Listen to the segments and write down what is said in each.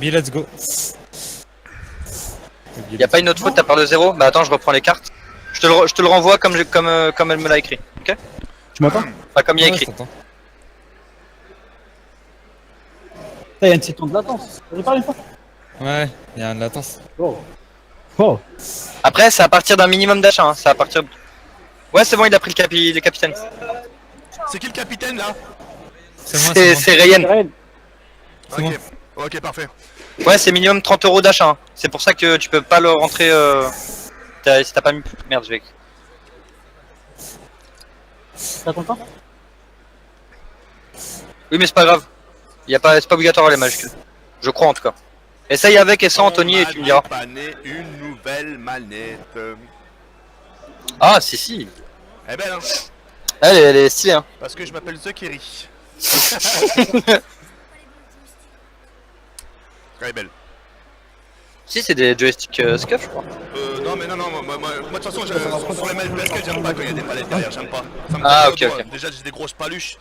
Kobe, let's go. Y'a pas une autre faute, t'as peur de 0? Bah attends, je reprends les cartes. Je te le renvoie comme elle me l'a écrit, ok? Tu m'entends? Pas comme il y a Ouais, écrit. je t'entends. Il y a une petite temps de latence. J'en ai parlé une fois. Ouais, il y a une latence. Oh. Oh. Après, c'est à partir d'un minimum d'achat, hein. C'est à partir. Ouais, c'est bon, il a pris le capitaine. C'est qui le capitaine là? C'est moi, c'est moi. C'est Ryan. Karen. C'est Ok, ok, parfait. Ouais, c'est minimum 30 € d'achat. Hein. C'est pour ça que tu peux pas le rentrer. Si t'as pas mis. Merde, je vais. T'as ton temps? Oui, mais c'est pas grave. C'est pas obligatoire les majuscules. Je crois en tout cas. Essaye avec et sans Anthony et tu me diras. Dépanné une nouvelle manette. Ah, si. Elle est belle, hein? Elle est stylée, hein. Parce que je m'appelle The Kerry. Elle est belle. Si, c'est des joysticks scuff, je crois. Non, mais non, moi de toute façon, sur les manettes basket, j'aime pas quand il y a des palettes derrière, j'aime pas. Ça me Ah, tape ok, le doigt. ok. Déjà, j'ai des grosses paluches.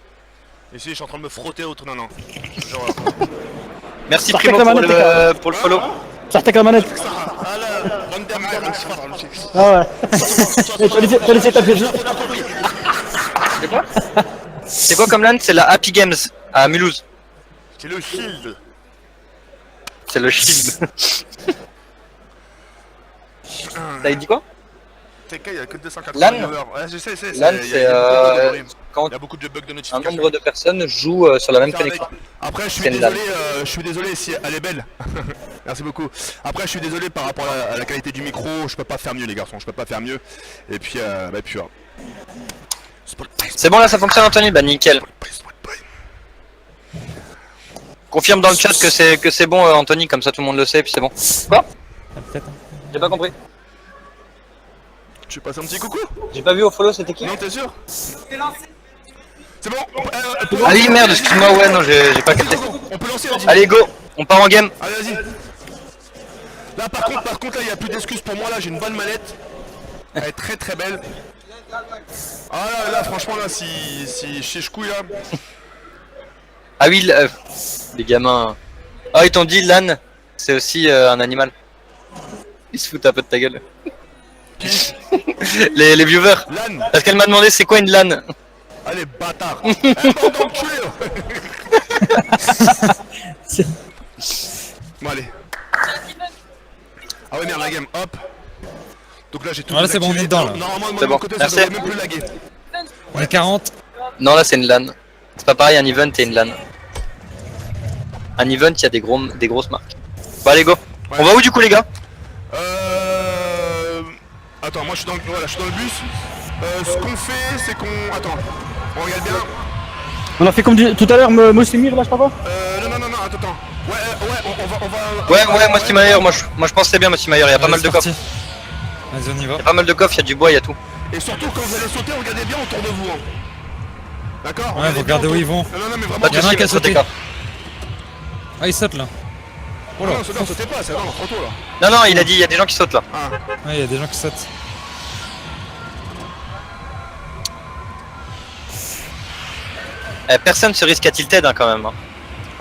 Et si je suis en train de me frotter autour, non. Genre, Merci Sortez Primo avec la manette, pour le follow. Sortez avec la manette. ah là, Van der Merwe. Ah ouais. T'as laissé taper le jeu. C'est quoi comme LAN? C'est la Happy Games à Mulhouse. C'est le shield. C'est le shield. T'as dit quoi? TK, il y a que 280 LAN. viewers. Ouais, je sais, LAN, il y a c'est quand il y a beaucoup de bugs de un notification. nombre de personnes joue sur la même connexion. Après, C'est une LAN. je suis désolé si elle est belle. Merci beaucoup. Après, je suis désolé par rapport à la qualité du micro. Je peux pas faire mieux, les garçons. Je peux pas faire mieux. Et puis, voilà. C'est bon là, ça fonctionne Anthony? Bah nickel. Confirme dans le chat que c'est bon Anthony, comme ça tout le monde le sait et puis c'est bon. Quoi? Ah, peut-être. J'ai pas compris. Tu passes un petit coucou? J'ai pas vu au follow, c'était qui? Non, t'es sûr? C'est bon. Ah oui merde, excuse-moi, ouais non j'ai pas capté. On peut lancer, vas-y. Allez go, on part en game. Allez, vas-y. Là, par contre, là, il y a plus d'excuses pour moi. Là, j'ai une bonne manette. Elle est très très belle. Ah là, franchement, là, si chez je couille là. Ah oui, les gamins. Ah ils t'ont dit LAN, c'est aussi un animal. Ils se foutent un peu de ta gueule. les viewers. LAN. Parce qu'elle m'a demandé c'est quoi une LAN. Allez, bâtard. Bande d'enculés. Bon, allez. Ah ouais, merde, la game, hop. Donc là, j'ai tout Voilà, c'est bon, on est désactivé. dedans, là. Normalement, moi, C'est de mon bon, côté, merci. ça devrait même plus laguer. On est 40. Non là c'est une LAN. C'est pas pareil un event et une LAN. Un event il y a des grosses marques. Bon allez go. Ouais. On va où du coup les gars? Attends, moi je suis dans le bus. Ce qu'on fait, c'est qu'on... Attends, on regarde bien. On a fait comme tout à l'heure, Moslimir là, je sais pas quoi. Non, attends. Ouais, on va... Ouais moi Stimayer, moi je pense que c'est bien moi Stimayer, il y a pas mal de coffres. Vas-y, on y va. Il y a pas mal de coffres, il y a du bois, il y a tout. Et surtout, quand vous allez sauter, regardez bien autour de vous. Hein. D'accord? Ouais, vous regardez où ils vont. Non, mais vraiment... Pas de y en a un soucis, qui a mais sautez sauté. pas. Ah, il saute là. Oh là. Non, sautez pas, c'est vraiment trop tôt là. Non il a dit il y a des gens qui sautent là. Ah. Ouais, il y a des gens qui sautent. Personne se risque à tilted hein, quand même. Hein.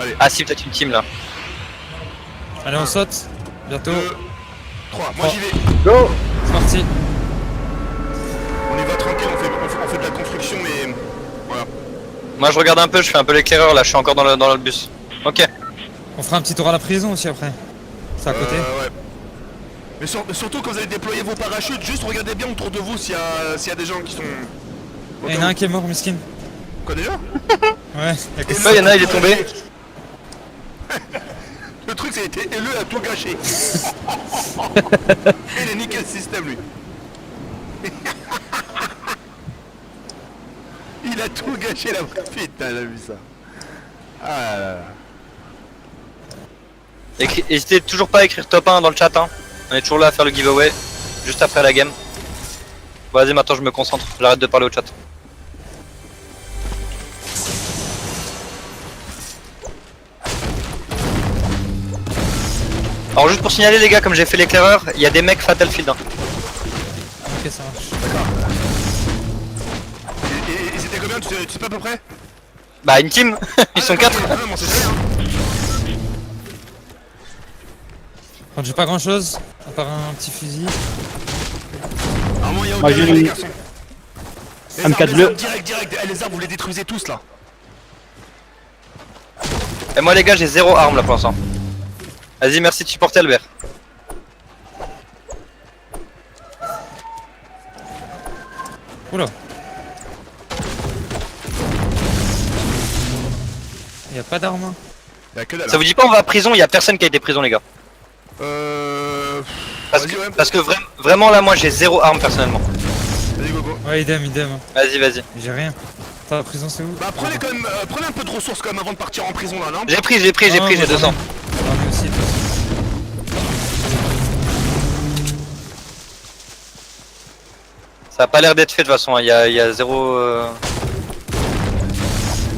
Allez. Ah si peut-être une team là. Allez, on saute. Bientôt. 3, moi j'y vais. Go. C'est parti. On y va tranquille, on fait de la construction et... Voilà. Moi je regarde un peu, je fais un peu l'éclaireur là, je suis encore dans le bus. Ok. On fera un petit tour à la prison aussi après. C'est à côté. Ouais. Mais surtout quand vous allez déployer vos parachutes, juste regardez bien autour de vous s'il y a des gens qui sont... Il y en a un qui est mort, miskin. Quoi déjà? Ouais, il y a que Oh, il y en a, il est tombé. Le truc, ça a été élu à tout gâcher. Il a niqué le système, lui. Il a tout gâché, là. Putain, il a vu ça. Ah là là. N'hésitez toujours pas à écrire top 1 dans le chat. Hein. On est toujours là à faire le giveaway. Juste après la game. Bon, vas-y, maintenant je me concentre. J'arrête de parler au chat. Alors juste pour signaler les gars, comme j'ai fait l'éclaireur, il y a des mecs Fatalfield. Hein. Ok, ça marche. Et ils étaient combien, tu sais pas à peu près? Bah une team, ils sont 4. Ah non, moi c'est très bien. Quand j'ai pas grand chose, à part un petit fusil. Normalement, il y a Moi, au-delà, j'ai les une- garçons. Les M4 arbres, les bleu. arbres, direct. Eh, les arbres, vous les détruisez tous là. Et moi les gars j'ai 0 arme là pour l'instant. Vas-y merci de supporter Albert. Oula. Y'a pas d'armes. Hein. Y'a que dalle. Ça vous dit pas on va à prison, il y a personne qui a été prison les gars. Parce Vas-y, que, ouais. parce que vraiment là moi j'ai 0 arme personnellement. Vas-y, gogo. Ouais, idem. Hein. Vas-y. J'ai rien. Attends, la prison c'est où? Bah, prenez quand même, prenez un peu de ressources quand même avant de partir en prison là, non? J'ai pris, Ah, j'ai moi, 200. J'en ai aussi, toi aussi. Ça a pas l'air d'être fait de toute façon, il y a 0...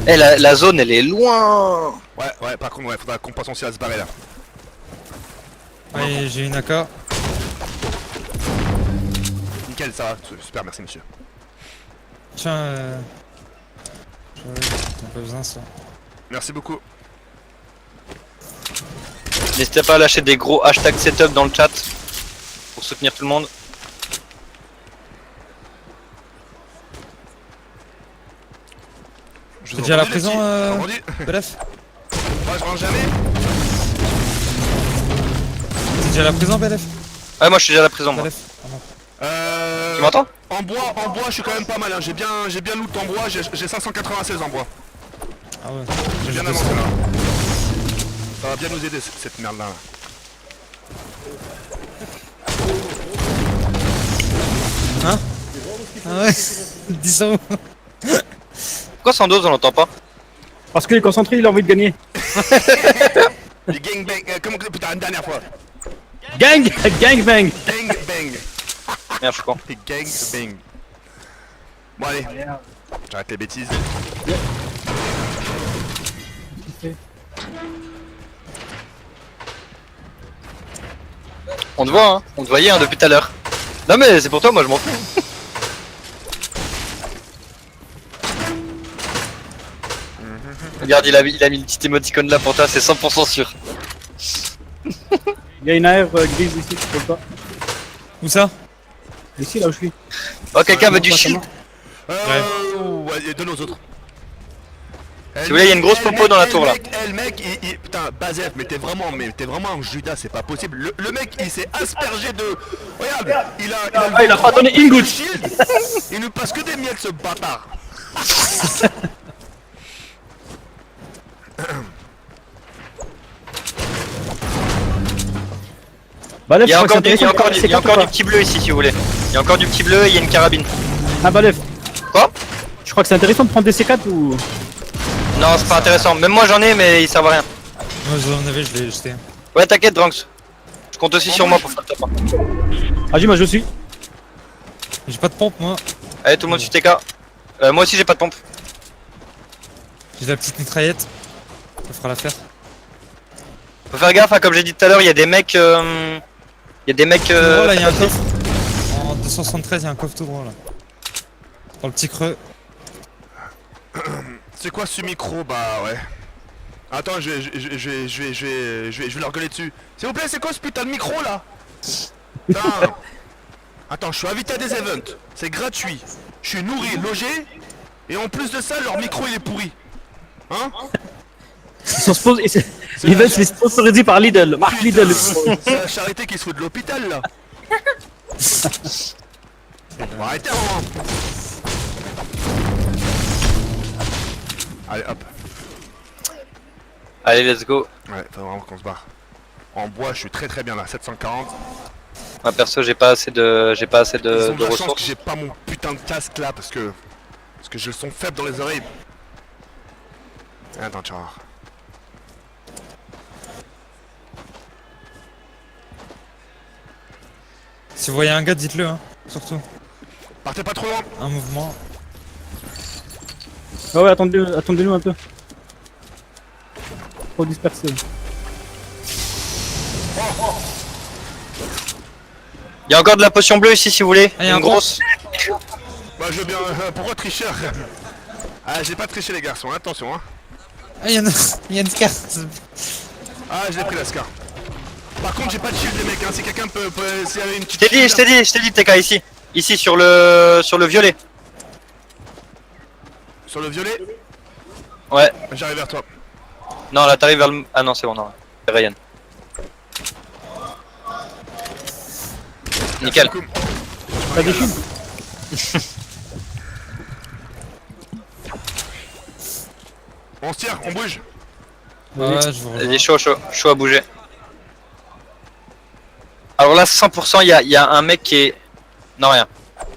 Eh la zone elle est loin. Ouais, par contre, ouais, faudra qu'on passe aussi à se barrer là. Ouais, j'ai une AK. Nickel, ça va, super, merci monsieur. Tiens, t'as pas besoin ça. Merci beaucoup. N'hésitez pas à lâcher des gros hashtags setup dans le chat pour soutenir tout le monde. Je T'es déjà à la entendis, les prison, petits. Entendu. Bref. Moi, je rentre jamais. T'es déjà à la prison, Belef? Ouais moi je suis déjà à la prison moi. Belef. Ah non. Tu m'entends? En bois, je suis quand même pas mal, hein. J'ai bien loot en bois, j'ai 596 en bois. Ah ouais. J'ai bien 200. avancé là. Ça va bien nous aider cette merde là. Hein? Ah ouais. 10 euros. Pourquoi sans dose on l'entend pas? Parce qu'il est concentré, il a envie de gagner. Les gangbang, comment que putain une dernière fois. Gang! Gangbang! Gangbang. Merde je suis con. Les gangbang. Bon allez, j'arrête les bêtises. On te voit hein, on te voyait hein, depuis tout à l'heure. Non mais c'est pour toi moi je m'en fous. Regarde il a mis une petite émoticône là pour toi, c'est 100% sûr. Il y a une AR grise ici, tu peux pas. Où ça? Ici, là où je suis. Oh quelqu'un veut du shield. Ouais, donne aux autres. Si vous voulez, il y a une grosse popo dans la tour là. Le mec, putain, Bazef, mais t'es vraiment un Judas, c'est pas possible. Le mec, il s'est aspergé de. Regarde, il a pas donné une goutte. shield. Il nous passe que des miettes, ce bâtard. Balef, Il y a je crois encore, que c'est intéressant de prendre des il y a C4 encore ou du pas? petit bleu ici si vous voulez. Il y a encore du petit bleu et il y a une carabine. Ah, Balef, Quoi? je crois que c'est intéressant de prendre des C4 ou. Non c'est pas intéressant, même moi j'en ai mais ils servent à rien. Moi j'en avais, je l'ai jeté. Ouais t'inquiète Dranks. Je compte aussi sur moi pour faire le top. Ah, moi je suis. J'ai pas de pompe moi. Allez tout le monde sur TK. Moi aussi j'ai pas de pompe. J'ai la petite mitraillette. Ça fera l'affaire. Faut faire gaffe, hein, comme j'ai dit tout à l'heure, il y a des mecs... Il y a des mecs... Tout droit, là, il y a un coffre. En 273, il y a un coffre tout droit là. Dans le petit creux. C'est quoi ce micro? Bah ouais. Attends, je vais leur gueuler dessus. S'il vous plaît, c'est quoi ce putain de micro là? Putain. Attends, je suis invité à des events. C'est gratuit. Je suis nourri, logé. Et en plus de ça, leur micro il est pourri. Hein? L'event c'est sponsorisé par Lidl. Marque Putain, Lidl. c'est la charité qui se fout de l'hôpital là. Bon, arrêtez un moment. Allez hop. Allez let's go. Ouais, faut vraiment qu'on se barre. En bois, je suis très bien là, 740. Moi perso j'ai pas assez de... Ils ont de de la chance que ressources. j'ai pas mon putain de casque là parce que j'ai le son faible dans les oreilles. Attends, tu vas voir. Si vous voyez un gars, dites-le hein. Surtout. Partez pas trop loin. Un mouvement. Ouais, attendez-nous un peu. Trop dispersé. Il y a encore de la potion bleue ici si vous voulez. Ah, y a Une un grosse. Bah je veux bien. Pourquoi tricheur? Ah, j'ai pas triché les garçons, attention hein. Ah, il y a une carte. Ah, j'ai pris la scar. Par contre, j'ai pas de shield, les mecs, hein. Si quelqu'un peut s'il y avait une petite. Je t'ai dit, TK, ici. Ici, sur le violet. Sur le violet, Ouais. j'arrive vers toi. Non, là, t'arrives vers le. Ah non, c'est bon, non. C'est Ryan. Nickel. Merci beaucoup. T'as des shields? On se tire, on bouge. Ouais, je vous rejoins. Vas-y, chaud à bouger. Alors là, 100%, il y a un mec qui est. Non, rien.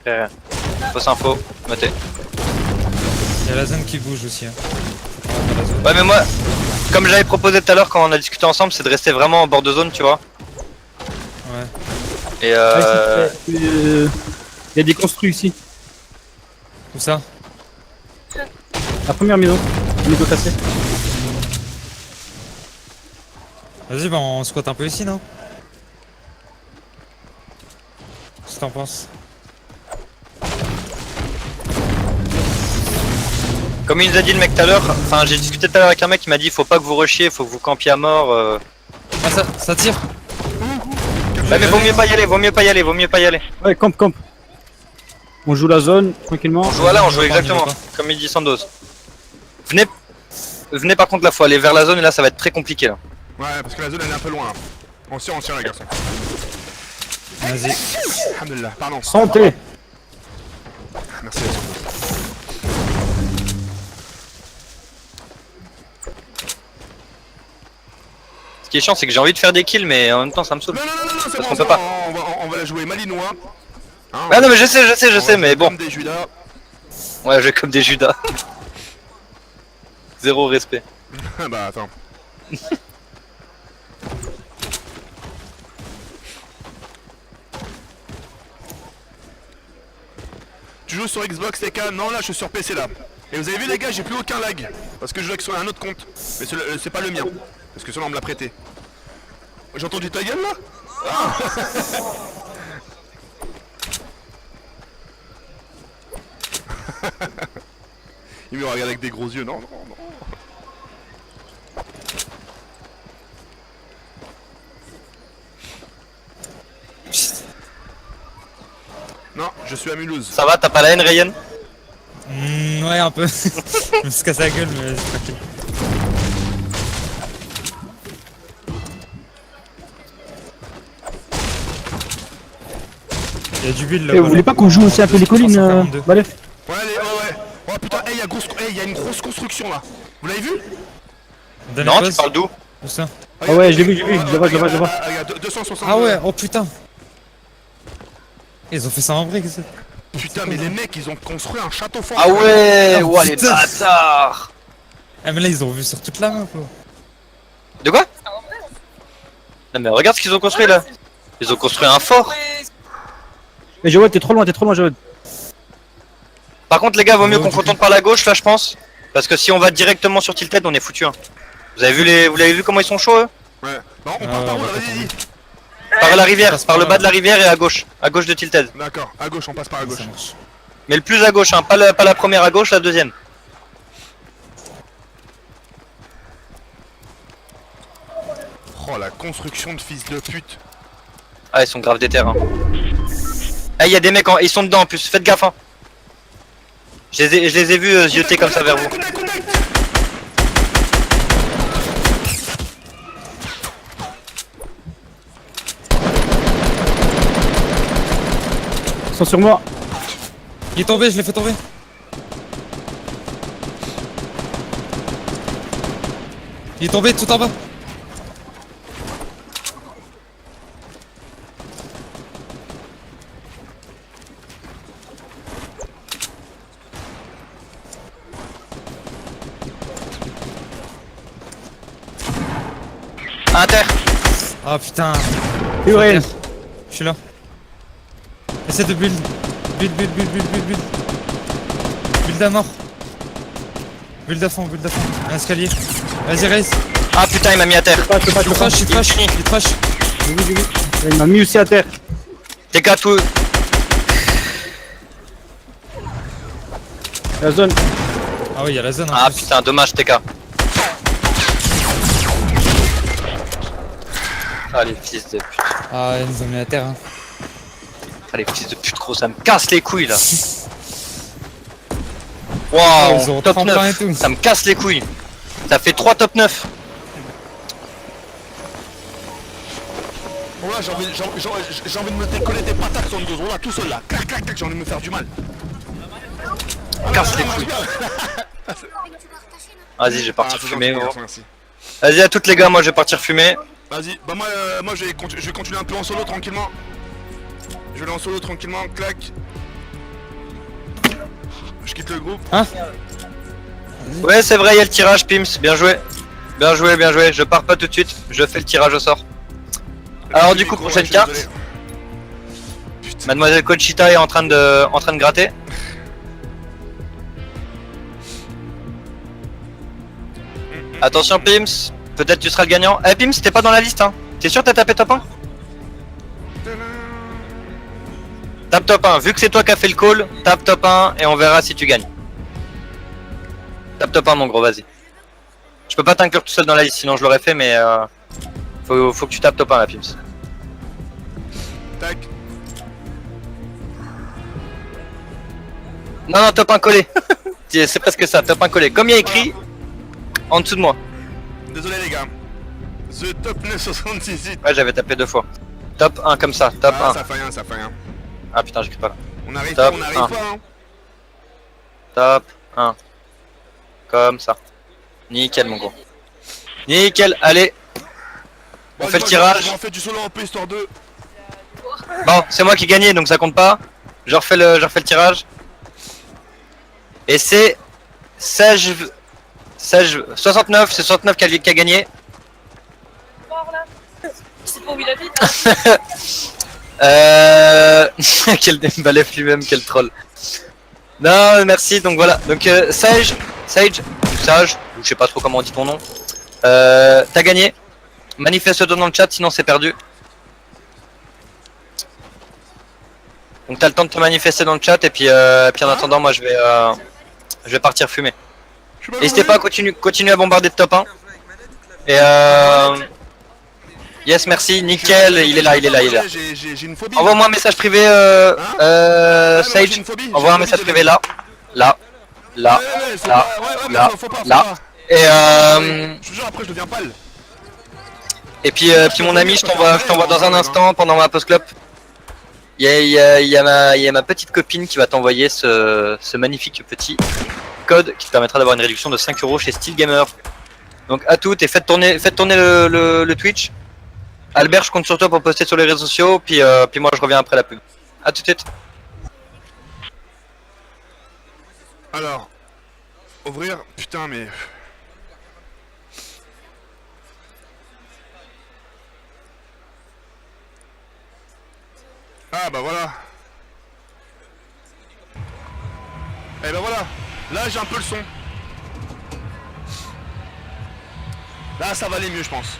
Rien. Fausse info, notez. Il y a la zone qui bouge aussi. Hein. Faut qu'on rentre dans la zone. Ouais, mais moi, comme j'avais proposé tout à l'heure quand on a discuté ensemble, c'est de rester vraiment en bord de zone, tu vois. Ouais. Et Il y a des construits ici. Où ça? La première maison. Maison cassée. Vas-y, bah on squatte un peu ici, non? Qu'est-ce que t'en penses? comme il nous a dit le mec tout à l'heure, enfin j'ai discuté tout à l'heure avec un mec qui m'a dit faut pas que vous rushiez, faut que vous campiez à mort. Ah, ça tire! Ouais, mais vaut mieux pas y aller. Ouais, camp. On joue la zone, tranquillement. On joue là, on joue On y va pas, exactement, on y va comme il dit Sandoz. Venez par contre là, faut aller vers la zone et là ça va être très compliqué là. Ouais, parce que la zone elle est un peu loin là. On tire les garçons. Vas-y. Alhamdulillah, pardon. Santé. Merci. Ce qui est chiant c'est que j'ai envie de faire des kills mais en même temps ça me saoule. Non, c'est Parce bon, qu'on peut pas. on va la jouer malinois. Hein, Ah non mais je sais on va mais jouer bon. comme des Judas. Ouais, je vais comme des Judas. Zéro respect. Bah attends. Tu joues sur Xbox TK? Non, là je suis sur PC là. Et vous avez vu les gars, j'ai plus aucun lag. Parce que je joue sur un autre compte. Mais c'est pas le mien. Parce que celui-là on me l'a prêté. J'ai entendu ta gueule là? Il me regarde avec des gros yeux, non. Non, je suis à Mulhouse. Ça va, t'as pas la haine Ryan? Ouais, un peu. Je me suis cassé la gueule, mais c'est tranquille. Il y a du build là. Et vous voulez pas qu'on joue aussi un peu les collines, 342. Balef? Ouais, ouais. Oh putain, il y a une grosse construction là. Vous l'avez vu? Donne Non, les tu poses. parles d'où? Où ça? Ah ouais, je l'ai vu, je le vois. Regarde, 260. Ah ouais, oh putain. Ils ont fait ça en vrai, qu'est-ce que c'est? Putain, mais les mecs, ils ont construit un château fort. Ah ouais, Oh, ouah les putain. bâtards. Ah mais là ils ont vu sur toute la map quoi. De quoi? Non mais regarde ce qu'ils ont construit là. Ils ont construit un fort. Mais Jawad, t'es trop loin, Jawad. Par contre les gars, vaut mieux Oh, qu'on du contourne par la gauche là je pense. Parce que si on va directement sur Tilted, on est foutu. Hein. Vous l'avez vu comment ils sont chauds eux? Ouais. Non, on Ah, part par on où va là? pas Vas-y. Par la rivière, passe par par le là. bas de la rivière et à gauche de Tilted. D'accord, à gauche, on passe par à gauche. Ça marche. Mais le plus à gauche, hein, pas la première à gauche, la deuxième. Oh la construction de fils de pute. Ah ils sont grave déter. Hein. Ah y a des mecs, ils sont dedans en plus, faites gaffe. Hein. Je les ai vus zioter comme ça vers vous. Contact. Ils sont sur moi. Il est tombé, je l'ai fait tomber. Il est tombé tout en bas. Inter. Ah putain. Uren. Je suis là. Essaie de build. Build. Build à mort. Build à fond. Un escalier. Vas-y, race. Ah putain il m'a mis à terre. Je peux pas. Il est trash. J'ai vu. Il m'a mis aussi à terre. T'es qu'à tout. La zone. Ah oui, il y a la zone en Ah plus. putain dommage TK. Ah les fils de pute. Ah, ils nous ont mis à terre. Hein. Ah les fils de pute gros, ça me casse les couilles là. Ils Waouh, ont top tremplin 9. et tout. Ça me casse les couilles. Ça fait 3 top 9. Voilà, j'ai envie de me décoller des patates sur une dose. Voilà, tout seul là. Clac, clac, clac, j'ai envie de me faire du mal. Casse les couilles. Vas-y, je vais partir Ah, fumer. gentil, Gros. merci. Vas-y à toutes les gars, moi je vais partir fumer. Vas-y, bah moi je vais continuer un peu en solo tranquillement. Je vais aller en solo tranquillement, clac. Je quitte le groupe. Hein? Ouais, c'est vrai, il y a le tirage, Pims. Bien joué. Bien joué, bien joué. Je pars pas tout de suite. Je fais le tirage au sort. Alors, du coup, Micro, prochaine je suis carte. désolé. Putain. Mademoiselle Conchita est en train de gratter. Attention, Pims. Peut-être tu seras le gagnant. Eh, Pims, t'es pas dans la liste, hein. T'es sûr que t'as tapé top 1? Tape top 1. Vu que c'est toi qui as fait le call, tape top 1 et on verra si tu gagnes. Tape top 1, mon gros, vas-y. Je peux pas t'inclure tout seul dans la liste, sinon je l'aurais fait, mais faut que tu tapes top 1 là, Pims. Tac. Non, non, top 1 collé. C'est presque ça, top 1 collé. Comme il y a écrit, en dessous de moi. Désolé les gars. The top 978. Ouais, j'avais tapé 2 fois. Top 1 comme ça, top Ah, 1. ça fait rien, ça fait rien. Ah putain, j'écris pas là. On arrive Top pas, on arrive un. pas hein. Top 1. Comme ça. Nickel, mon gros. Nickel, allez. On fait le tirage. On fait du solo en peu histoire de. Bon, c'est moi qui ai gagné, donc ça compte pas. Je refais le tirage. Et c'est 69, c'est 69 qui a gagné. C'est pas où il habite. Quel balève lui-même, quel troll. Non, merci, donc voilà. Donc Sage, ou je sais pas trop comment on dit ton nom. T'as gagné. Manifeste-toi dans le chat, sinon c'est perdu. Donc t'as le temps de te manifester dans le chat et puis en attendant moi je vais partir fumer. N'hésitez pas à continuer à bombarder de top 1. Et yes, merci, nickel, il est là. J'ai une phobie. Envoie-moi un message privé Sage. j'ai une phobie, Envoie j'ai un une message phobie, privé là. Là. Ouais, faut là, pas- ouais, là, mais faut pas, là. Et Je te jure, après je deviens pâle. puis mon ami, je t'envoie dans un instant pendant ma post club. Il y a ma petite copine qui va t'envoyer ce magnifique petit code qui te permettra d'avoir une réduction de 5 € chez Steel Gamer. Donc à toutes et faites tourner le Twitch. Albert, je compte sur toi pour poster sur les réseaux sociaux, puis moi je reviens après la pub. A tout de suite. Alors, ouvrir, putain mais... Ah bah voilà. Et bah voilà, là j'ai un peu le son. Là ça va aller mieux je pense.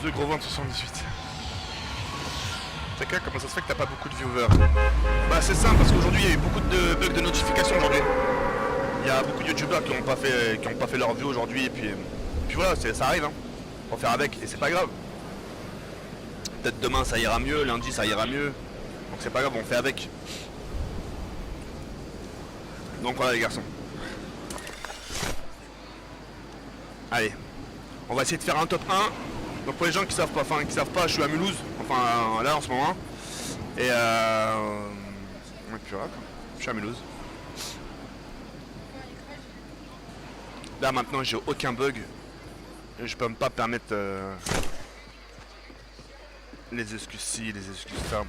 The Gros Ventre 78. C'est quoi, comment ça se fait que t'as pas beaucoup de viewers? Bah c'est simple parce qu'aujourd'hui il y a eu beaucoup de bugs de notification aujourd'hui. Il y a beaucoup de youtubeurs qui ont pas fait leur view aujourd'hui et puis voilà, ça arrive hein. Faut faire avec et c'est pas grave. Peut-être demain ça ira mieux, lundi ça ira mieux. Donc c'est pas grave, on fait avec. Donc voilà les garçons. Allez, on va essayer de faire un top 1. Donc pour les gens qui savent pas, je suis à Mulhouse, enfin là en ce moment. Et puis voilà quoi. Je suis à Mulhouse. Là maintenant j'ai aucun bug. Et je peux même pas permettre les excuses ci, les excuses ça.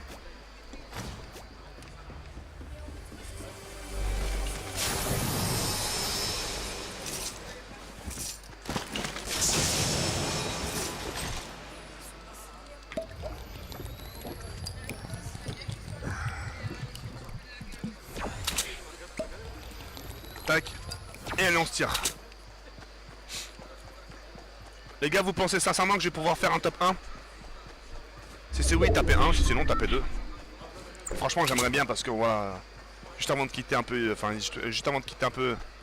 Tac. Et allez on se tire. Les gars, vous pensez sincèrement que je vais pouvoir faire un top 1? Si c'est oui, tapez 1, si c'est non, tapez 2. Franchement, j'aimerais bien parce que voilà, juste avant de quitter un peu,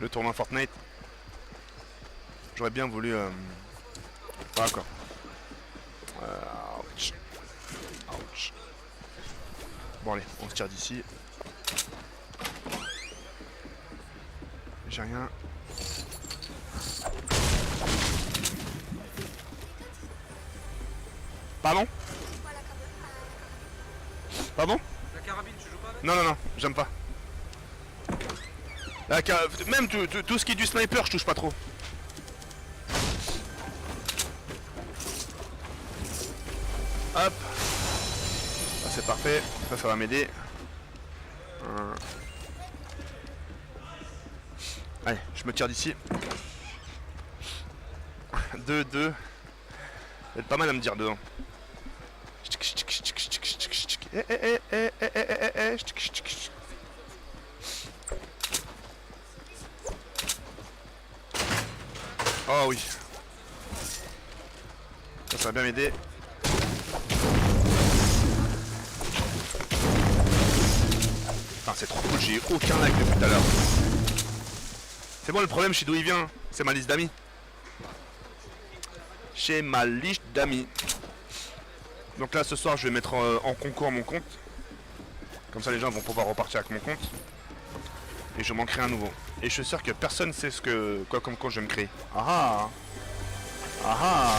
le tournoi Fortnite, J'aurais bien voulu... Voilà quoi. Ouch. Ouch. Bon allez, on se tire d'ici. J'ai rien. Pardon? Pardon? La carabine, tu joues pas avec? Non, non, non, j'aime pas. Même tout ce qui est du sniper, je touche pas trop. Hop. Ça c'est parfait, ça va m'aider. Allez, je me tire d'ici. 2, 2. Vous êtes pas mal à me dire dedans. Oh oui. Ça va bien m'aider. Putain, c'est trop cool, j'ai eu aucun lag depuis tout à l'heure. C'est bon, le problème, chez d'où il vient, c'est ma liste d'amis. Chez ma liste d'amis. Donc là, ce soir, je vais mettre en concours mon compte. Comme ça, les gens vont pouvoir repartir avec mon compte. Et je m'en crée un nouveau. Et je suis sûr que personne sait quoi comme compte je vais me créer. Ah ah. Ah ah.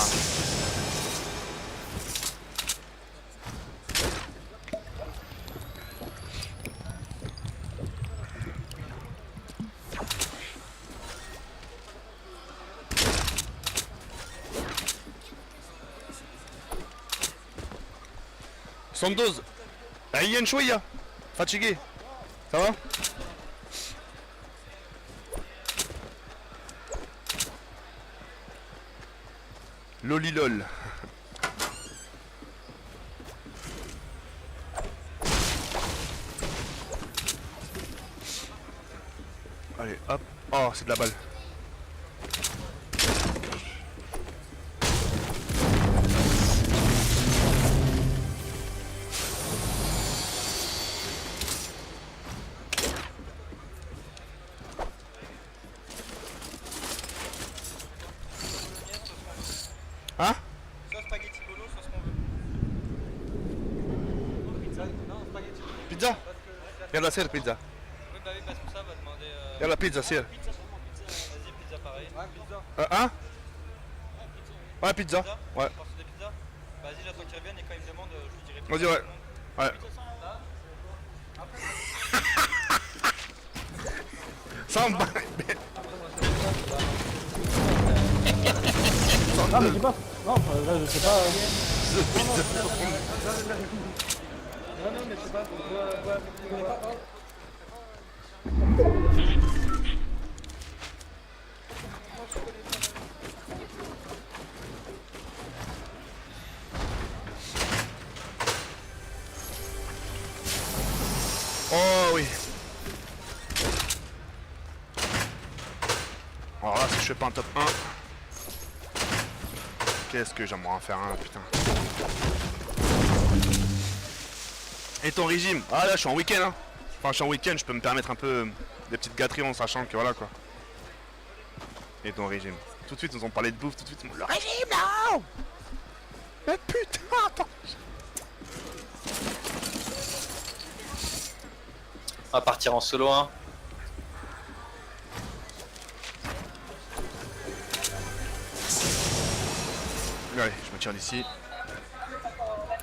Sandoz, Ayen Chouïa, fatigué, ça va? Lolilol. Allez, hop. Oh, c'est de la balle. Hein? Soit spaghetti bolo, soit ce qu'on veut. Pizza? Non, spaghetti. Pizza? Parce que... Yalla sir pizza. Oui, bah oui, parce que ça va demander... Yalla pizza sir. Pizza, vas-y, pizza pareil. Ouais, pizza. Hein? Ouais pizza. Ouais. Portion des pizzas? Vas-y, j'attends qu'il revienne et quand il me demande, je lui dirai pizza. Vas-y ouais. Ouais. Ça me bat. Non, mais dis pas. Non, là, je sais pas. Oh oui. Alors là, si je fais pas un top 1, qu'est-ce que j'aimerais en faire un, putain. Et ton régime? Ah là, je suis en week-end, hein. Enfin, je suis en week-end, je peux me permettre un peu des petites gâteries en sachant que voilà quoi. Et ton régime? Tout de suite, ils nous ont parlé de bouffe, tout de suite, le régime, non! Mais putain, attends. On va partir en solo, hein. Allez, je me tire d'ici.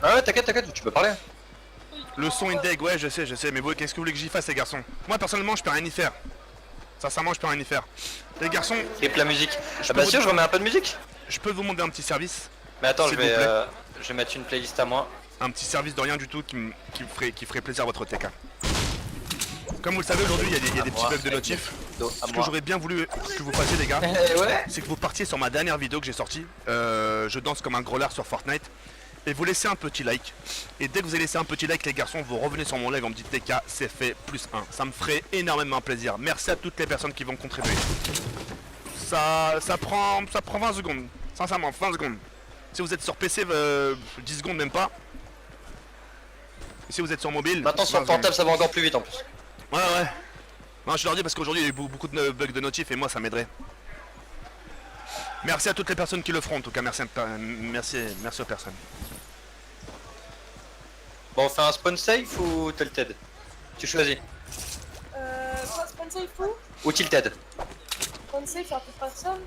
Ah ouais, t'inquiète, tu peux parler. Le son indeg, ouais, je sais, mais vous, qu'est-ce que vous voulez que j'y fasse, les garçons? Moi, personnellement, je peux rien y faire. Sincèrement, je peux rien y faire. Les garçons, Trip la musique. Ah peux bah vous- sûr, je remets un peu de musique. je peux vous demander un petit service? Mais attends, S'il vous plaît. je vais mettre une playlist à moi. Un petit service de rien du tout qui ferait plaisir à votre TK. Comme vous le savez, aujourd'hui, il y a des petits bugs de notif. Ce que j'aurais bien voulu que vous fassiez, les gars, Ouais. c'est que vous partiez sur ma dernière vidéo que j'ai sortie. Je danse comme un gros lard sur Fortnite. Et vous laissez un petit like. Et dès que vous avez laissé un petit like, les garçons, vous revenez sur mon live en me dit TK, c'est fait +1. Ça me ferait énormément plaisir. Merci à toutes les personnes qui vont contribuer. Ça prend 20 secondes. Sincèrement, 20 secondes. Si vous êtes sur PC, 10 secondes même pas. Et si vous êtes sur mobile... Maintenant sur 20 secondes. portable, ça va encore plus vite en plus. Ouais. Non, je leur dis parce qu'aujourd'hui il y a eu beaucoup de bugs de notif et moi ça m'aiderait. Merci à toutes les personnes qui le feront en tout cas, merci aux personnes. Bon, on fait un spawn safe ou tilted? Tu choisis. Quoi, spawn safe où? Ou tilted. Spawn safe, y'a plus personne.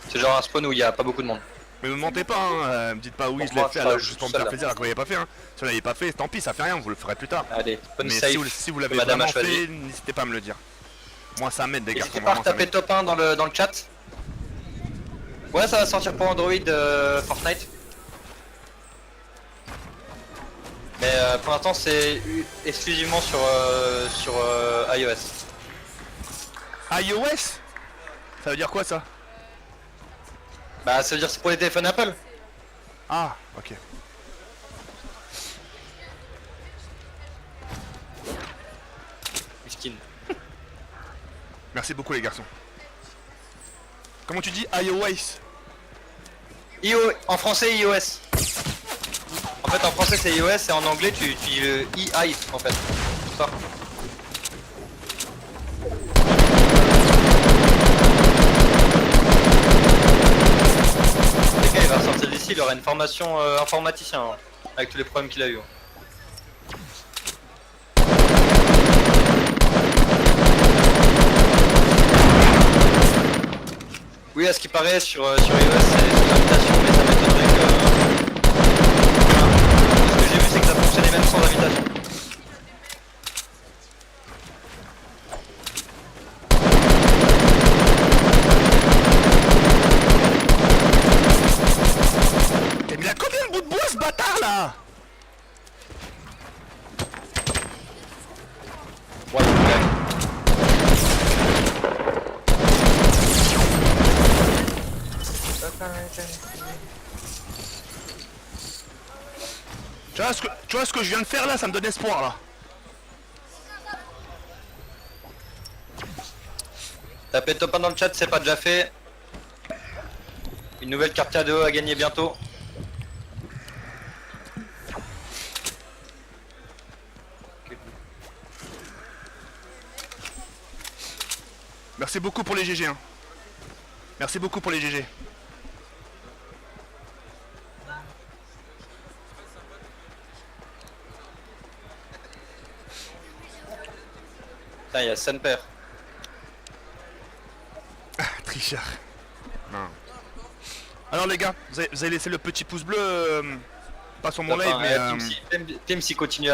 C'est genre un spawn où il y a pas beaucoup de monde. Mais me mentez pas, hein, me dites pas oui Bon, je l'ai moi, fait je alors suis juste pour me seul, faire là. plaisir alors que vous l'avez pas fait. Hein. Si vous l'avez pas fait, tant pis, ça fait rien, vous le ferez plus tard. Allez, spawn Mais safe. si vous l'avez Madame a vraiment choisi. fait, n'hésitez pas à me le dire. Moi ça m'aide les gars, N'hésitez pas à vraiment ça taper m'aide. top 1 dans le chat. Ouais, ça va sortir pour Android Fortnite. Mais pour l'instant, c'est exclusivement sur iOS. iOS? Ça veut dire quoi ça? Bah, ça veut dire que c'est pour les téléphones Apple. Ah, ok. Miskin. Merci beaucoup les garçons. Comment tu dis iOS? En français, iOS. En fait, en français, c'est iOS et en anglais, tu dis le EI en fait. C'est ça. Le gars, il va sortir d'ici, il aura une formation informaticien hein, avec tous les problèmes qu'il a eu. Oui, à ce qui paraît, sur iOS, c'est sous invitation, mais ça m'étonnerait que... Ce que j'ai vu, c'est que ça fonctionnait même sans invitation. Mais il a combien de bouts de bois ce bâtard là? Ouais, Tu vois ce que je viens de faire là, ça me donne espoir là. tapez top 1 dans le chat, c'est pas déjà fait. Une nouvelle carte cadeau à gagner bientôt. Merci beaucoup pour les GG hein. Merci beaucoup pour les GG. Putain, il y a Sanper. Tricheur. Non. Alors les gars, vous avez laissé le petit pouce bleu pas sur mon live mais Teams il continue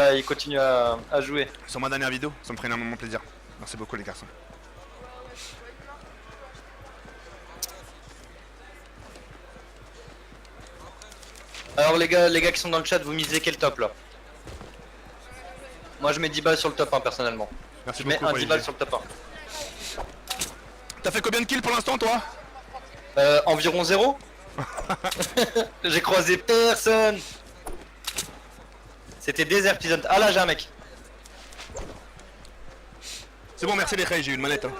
à jouer. sur ma dernière vidéo, ça me ferait énormément plaisir. Merci beaucoup les garçons. Alors les gars qui sont dans le chat, vous misez quel top là? Moi je mets 10 balles sur le top 1 personnellement. Merci Je mets beaucoup un pour 10 les balles GG. sur le top 1. T'as fait combien de kills pour l'instant toi? Environ 0. J'ai croisé personne. C'était désert Pleasant. Ah là j'ai un mec. C'est bon, merci les Ray, j'ai eu une manette. Hein.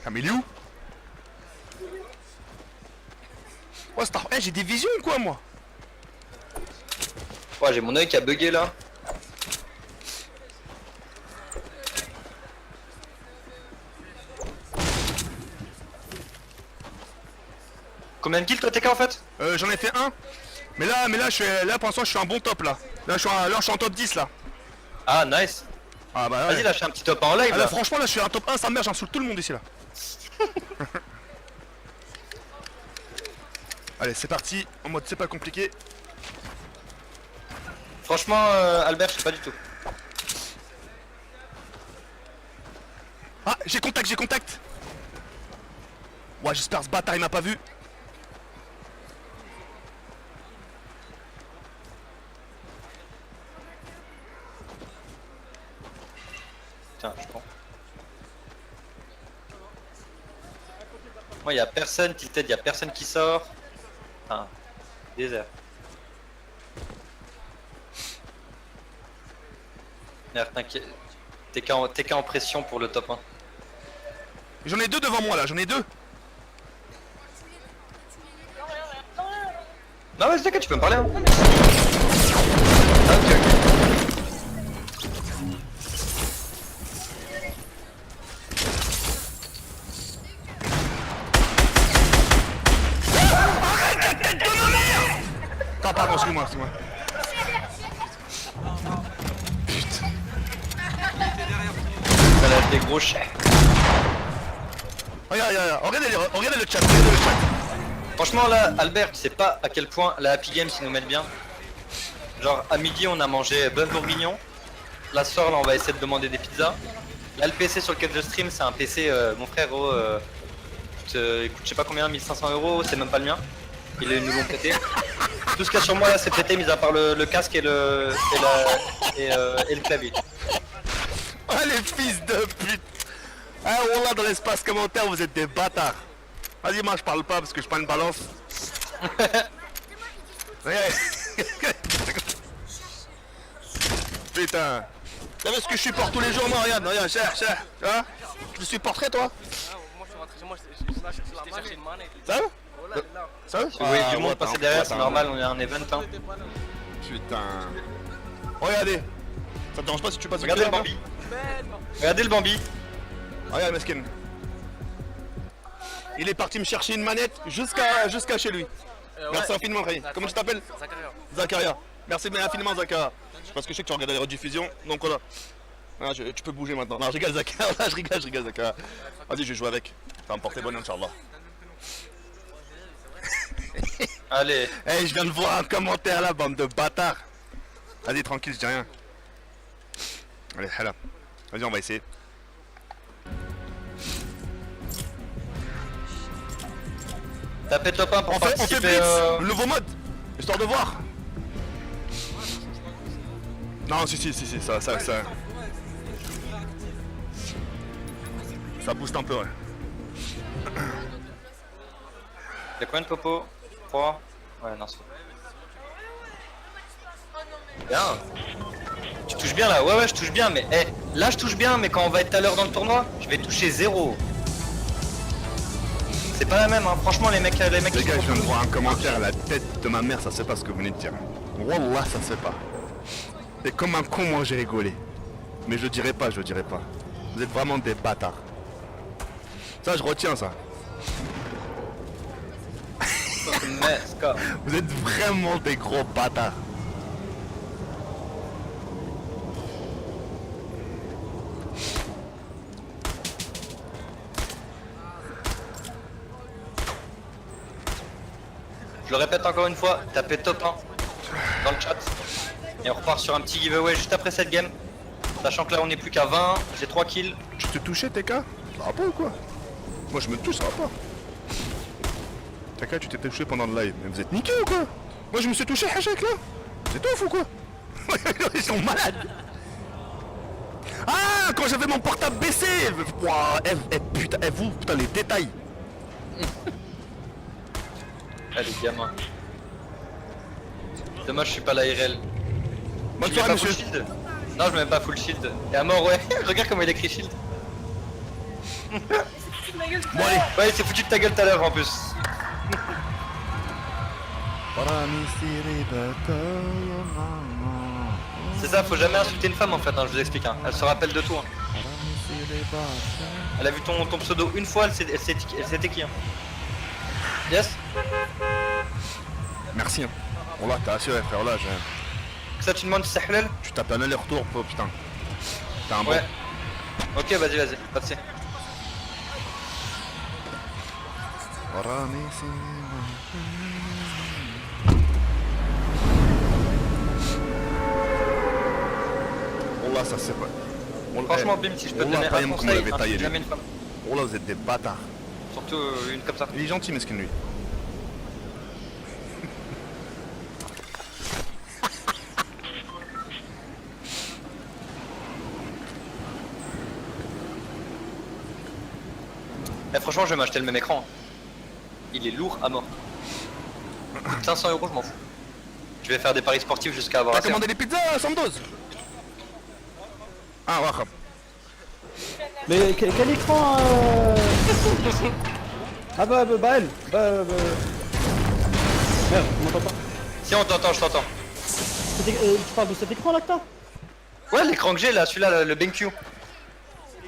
Ah mais il est où? Oh, j'ai des visions ou quoi moi? Ouais, j'ai mon œil qui a bugué là. Combien de kills toi TK en fait? J'en ai fait un. Mais là, pour l'instant je suis un bon top là. Là je suis en top 10 là. Ah nice. Ah bah ouais. Vas-y lâche un petit top en live Ah, là. là franchement là je suis un top 1, sa mère, j'insulte tout le monde ici là. Allez c'est parti, en mode c'est pas compliqué. Franchement Albert je sais pas du tout. Ah j'ai contact. Ouais j'espère ce bâtard il m'a pas vu. Tiens je prends. Moi y'a personne, Tilted, y'a personne qui sort. Enfin, désert. Merde, t'inquiète. T'es qu'en en pression pour le top 1. J'en ai deux devant moi là, j'en ai deux. Non, vas-y, t'inquiète, tu peux me parler. Hein. Ah, ok, Attends, pardon, excuse-moi, excuse-moi. Ça lâche des gros chats. Regarde, regardez le chat, regardez le chat. Franchement, là, Albert, tu sais pas à quel point la Happy Games ils nous mettent bien. Genre, à midi, on a mangé bœuf bourguignon. Là, ce soir, là, on va essayer de demander des pizzas. Là, le PC sur lequel je stream, c'est un PC, mon frère, il coûte je sais pas combien, 1500 €, c'est même pas le mien. Ils nous l'ont prêté. Tout ce qu'il y a sur moi là, c'est prêté, mis à part le casque et le clavier. Ah les fils de pute. Ah Wallah, dans l'espace commentaire, vous êtes des bâtards. Vas-y, moi je parle pas parce que je prends une balance. Putain. Tu vu ce que je supporte tous les jours, moi, regarde, cher, tu vois. Je le supporterais, toi. Moi, je suis rentré chez moi, j'étais chercher une manette. Ça va? Ça va? Si vous voyez du monde passer derrière, c'est normal, on est un event. Hein. Putain. Regardez. Ça te dérange pas si tu passes Regardez le Bambi. Regardez le Bambi. Regarde, Meskin. Il est parti me chercher une manette jusqu'à chez lui. Merci infiniment, Ray. Comment tu t'appelles? Zakaria. Merci infiniment, Zakaria. Parce que je sais que tu regardes les rediffusions, donc voilà. Ah, tu peux bouger maintenant. Non, je rigole, Zakaria. je rigole, Zakaria. Vas-y, je vais jouer avec. Ça va me porter bonheur, Inch'Allah. Allez. Hey, je viens de voir un commentaire là, bande de bâtards. Vas-y, tranquille, je dis rien. Allez, hala. Vas-y, on va essayer. Tapez top 1 pour On fait participer. blitz, le nouveau mode, histoire de voir. Non, si, ça. Ça booste un peu, ouais. Y'a combien de popos? 3. Ouais, non, c'est bien. Tu touches bien là? Ouais, je touche bien, mais là je touche bien, mais quand on va être à l'heure dans le tournoi, je vais toucher 0. C'est pas la même, hein. Franchement, les mecs. Les gars, je viens de voir un commentaire, la tête de ma mère, ça se fait pas ce que vous venez de dire. Wallah, ça se fait pas. Et comme un con, moi j'ai rigolé. Mais je le dirai pas. Vous êtes vraiment des bâtards. Ça, je retiens ça. Vous êtes vraiment des gros bâtards. Je le répète encore une fois, tapez top 1 dans le chat. Et on repart sur un petit giveaway juste après cette game. Sachant que là on est plus qu'à 20, j'ai 3 kills. Tu te touchais, TK? Ça va pas ou quoi? Moi je me touche, ça va pas. TK, tu t'es touché pendant le live. Mais vous êtes niqués ou quoi? Moi je me suis touché, Hachek là. C'est ouf ou quoi? Ils sont malades. Ah, quand j'avais mon portable baissé. Ouah, putain, putain, les détails. Allez gamin. Dommage je suis pas l'ARL. Bonne soirée, monsieur. Shield. Non, je mets même pas full shield. Et à mort, ouais. Regarde comment il écrit shield. Bon, allez. Ouais, il s'est foutu de ta gueule tout à l'heure en plus. C'est ça, faut jamais insulter une femme en fait, hein, je vous explique. Hein. Elle se rappelle de tout. Hein. Elle a vu ton pseudo une fois, elle s'était qui hein. Yes. Merci. Hein. Bon là, t'as assuré, frère. Là, Ça, tu demandes si c'est halal? tu tapes un aller-retour, putain. T'as un bon. Ouais. Ok, vas-y, passez. Oh là, ça c'est pas. Franchement, Bim, si je peux te donner un conseil, insulte jamais une femme. Oh là, vous êtes des bâtards. Surtout une comme ça. Il est gentil, mesquin lui. Franchement, je vais m'acheter le même écran. Il est lourd à mort. 500 €, je m'en fous. Je vais faire des paris sportifs jusqu'à avoir T'as assez. commandé des pizzas, Sandoz? Ah, welcome. Mais quel écran Ah bah elle Merde, tu m'entends pas. Si on t'entend, je t'entends. Tu parles de cet écran là que t'as? Ouais, l'écran que j'ai là, celui-là, le BenQ.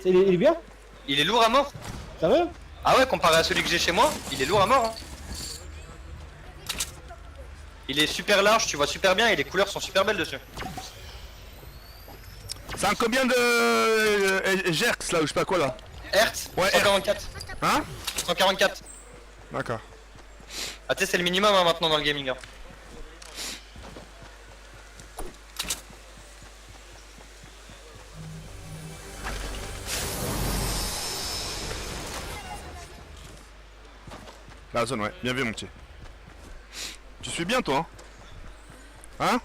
Il est bien? Il est lourd à mort. Sérieux? Ah ouais, comparé à celui que j'ai chez moi, il est lourd à mort. Hein. Il est super large, tu vois super bien et les couleurs sont super belles dessus. C'est un combien de Jerks là ou je sais pas quoi là? Hertz, Ouais, 144. Hein? 144. D'accord. Ah tu sais, c'est le minimum hein, maintenant dans le gaming. Hein. La zone, ouais. Bien vu, mon petit. Tu suis bien, toi? Hein?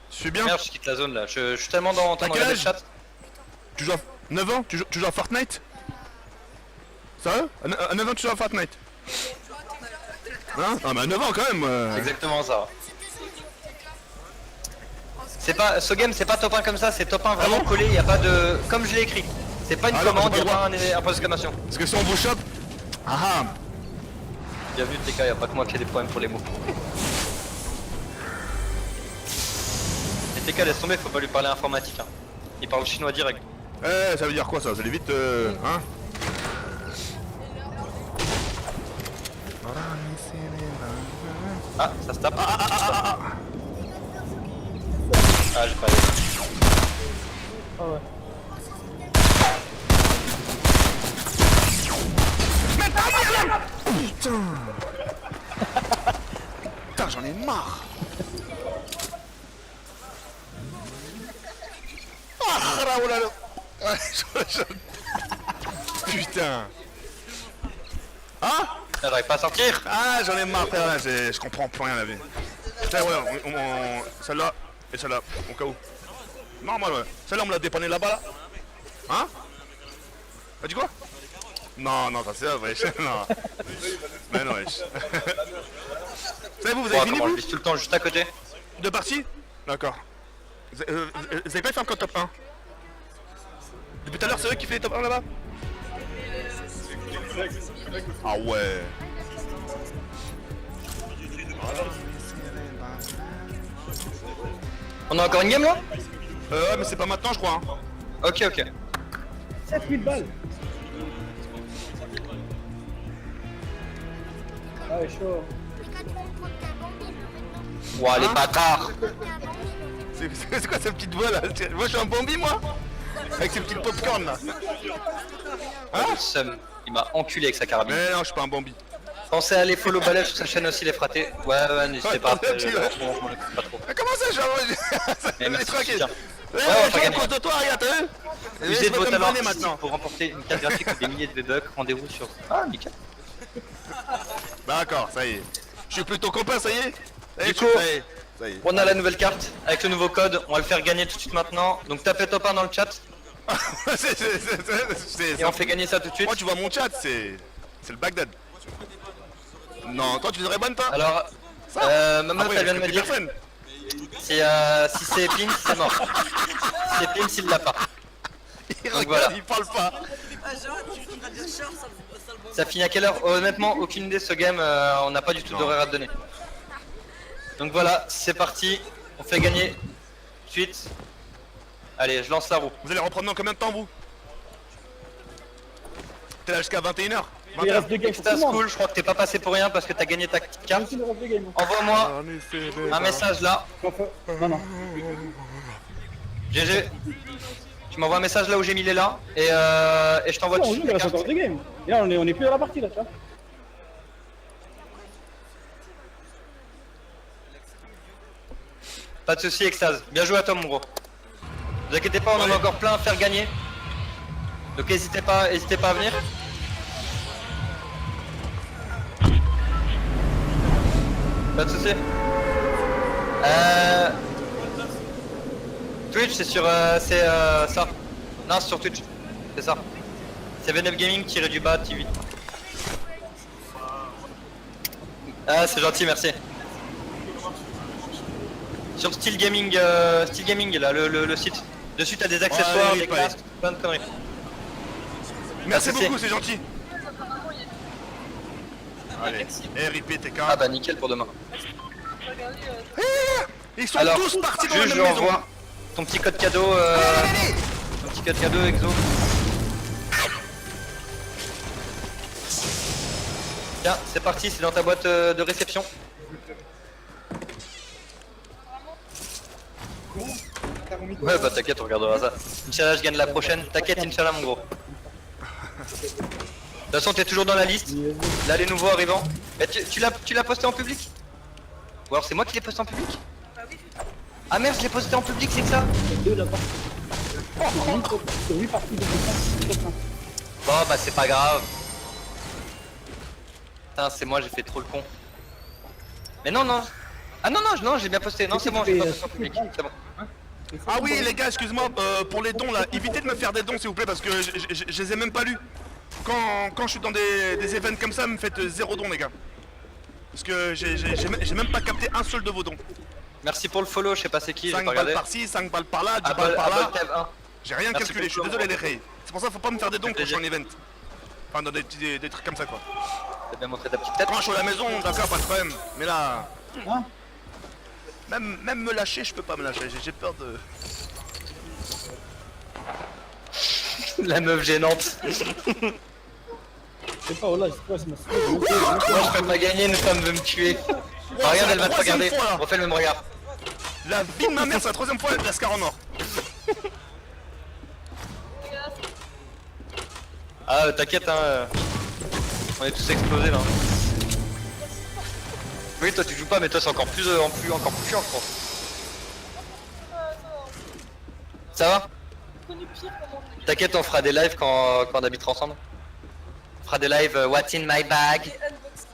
Tu suis bien? Merde, je quitte la zone là. Je suis tellement dans T'as ton quel âge? chat. Tu joues à 9 ans? Tu joues à Fortnite? Sérieux? À 9 ans, tu joues à Fortnite? Hein? Ah, bah 9 ans quand même! C'est exactement ça. C'est pas, ce game c'est pas top 1 comme ça, c'est top 1 vraiment collé, y a pas de... Comme je l'ai écrit. C'est pas une Ah non, commande, j'ai y pas a le pas un point d'exclamation. Parce que si on vous chope. Ah ah! Bien vu TK, y a pas que moi qui ai des problèmes pour les mots. Et TK laisse tomber, faut pas lui parler informatique. Hein. Il parle chinois direct. Eh, ça veut dire quoi ça? Ça allait vite, hein? Ah, ça se tape. Ah, j'ai pas eu. Ah ouais. Putain, j'en ai marre! Ah là, oh là là! Putain! Hein? Ah, j'arrive pas à sortir. Ah, j'en ai marre, frère, là, je comprends plus rien la vie. Putain, ouais, celle-là et celle-là, au cas où. Normal, ouais. Celle-là, on me l'a dépanné là-bas, là. Hein? T'as dit quoi? Non, non, ça c'est wesh. Non. Mais non, wesh. Savez vous, vous avez Bon, fini, comment je vous? vis tout le temps juste à côté. Deux parties? D'accord. Vous avez pas fait encore top 1? Depuis tout à l'heure, c'est eux qui fait les top 1 là-bas? Ah ouais. On a encore une game là? Ouais, mais c'est pas maintenant, je crois. Hein. Ok, ok. 7000 balles. Ah ouais, chaud. Ouah, les Hein? bâtards. C'est quoi cette petite voix là? Moi je suis un Bambi moi? Avec ces petites popcorn là. Ah, le seum. Il m'a enculé avec sa carabine. Mais non, je suis pas un Bambi. Pensez à aller follow Balève sur sa chaîne aussi les fratés. Ouais, n'hésitez pas. Ouais, tu vois. Je m'en occupe pas trop. Mais comment ça, je Mais merci, tranquille. soutien. Ouais, on va je suis à gagner. cause de toi, regarde, t'as vu? Usez de vos talents maintenant. artistiques pour remporter une carte graphique ou des milliers de V-Bucks. Rendez-vous sur... Ah, nickel. D'accord, ça y est. Je suis plutôt copain, ça y est? Du coup, ça y est. on a la nouvelle carte avec le nouveau code. On va le faire gagner tout de suite maintenant. Donc tapez top 1 dans le chat et on fait gagner ça tout de suite. Moi, tu vois mon chat, c'est le Bagdad. Non, toi, tu devrais bonne, toi? Alors, ma meuf Après, elle vient de me plus dire personne. si c'est pin, c'est mort. Si c'est pin, s'il l'a pas. Il Donc regarde, voilà. il parle pas. Ça finit à quelle heure? Honnêtement, aucune idée ce game, on n'a pas du tout d'horaire à te donner. Donc voilà, c'est parti, on fait gagner tout de suite. Allez, je lance la roue. Vous allez reprendre dans combien de temps, vous? T'es là jusqu'à 21h? Il reste 2 games pour tout Extra le monde. School, je crois que t'es pas passé pour rien parce que t'as gagné ta petite carte. Il reste 2 games. Envoie-moi un message là. Non, non. GG. Tu m'envoies un message là où j'ai mis les là et je t'envoie On tout de joue, suite il les reste cartes. encore 2 games. Et là, on est plus à la partie là, tu vois. Pas de soucis, Extase. Bien joué à toi, mon gros. Vous inquiétez pas, on en a encore plein à faire gagner. Donc n'hésitez pas à venir. Pas de soucis. Twitch, c'est sur ça. Non, c'est sur Twitch. C'est ça. C'est V9 Gaming tiré du bas TV. Ah, c'est gentil, merci. Sur Steel Gaming là, le site. Dessus t'as des accessoires, Ouais, des pas casques, plein de conneries. Merci Ah, c'est- beaucoup, c'est gentil. Allez, RIP TK. Ah bah nickel pour demain. Regardez, Ils sont Alors, tous partis dans la juste même je maison. renvoie ton petit code cadeau, ton petit code cadeau Exo. Tiens, c'est parti, c'est dans ta boîte de réception. Ouais bah t'inquiète, on regardera ça. Inch'Allah je gagne la prochaine, t'inquiète Inch'Allah mon gros. De toute façon t'es toujours dans la liste. Là les nouveaux arrivants. Mais tu l'as posté en public? Ou alors c'est moi qui l'ai posté en public? bah oui. Ah merde je l'ai posté en public, c'est que ça? Deux là-bas. Sur 8 parties de défense. Bon bah c'est pas grave. Putain c'est moi, j'ai fait trop le con. Mais non non. Ah non non j'ai bien posté. Non c'est bon, j'ai pas posté en public. C'est bon. Ah oui les gars, excuse-moi, pour les dons là, évitez de me faire des dons s'il vous plaît parce que je les ai même pas lus. Quand je suis dans des events comme ça, me faites 0 dons les gars. Parce que j'ai même pas capté un seul de vos dons. Merci pour le follow, je sais pas c'est qui, j'ai 5 pas balles regardé. par-ci, 5 balles par là, 10 Abol balles par là. Tev 1. J'ai rien Merci calculé, je suis beaucoup. désolé les rays. C'est pour ça faut pas me faire des dons quand je suis en plaisir. event. Enfin dans des trucs comme ça quoi. T'as bien montré ta petite tête. Quand je suis à la maison, d'accord, pas de problème. Mais là. Hein? Même me lâcher, je peux pas me lâcher, j'ai peur de. La meuf gênante. Je sais pas, oh là, c'est quoi, c'est ma Moi je peux pas gagner, une femme veut me tuer. Oh, regarde, elle va te troisième regarder. fois, là. Refais le même regard. La vie de ma mère, c'est la troisième fois la Scar en or. Ah t'inquiète hein. On est tous explosés là. Oui toi tu joues pas mais toi c'est encore plus encore plus chiant je pense. Ça va? Connu pire comment on dit. T'inquiète on fera des lives quand on habitera ensemble. On fera des lives What's in my bag. Et unboxing.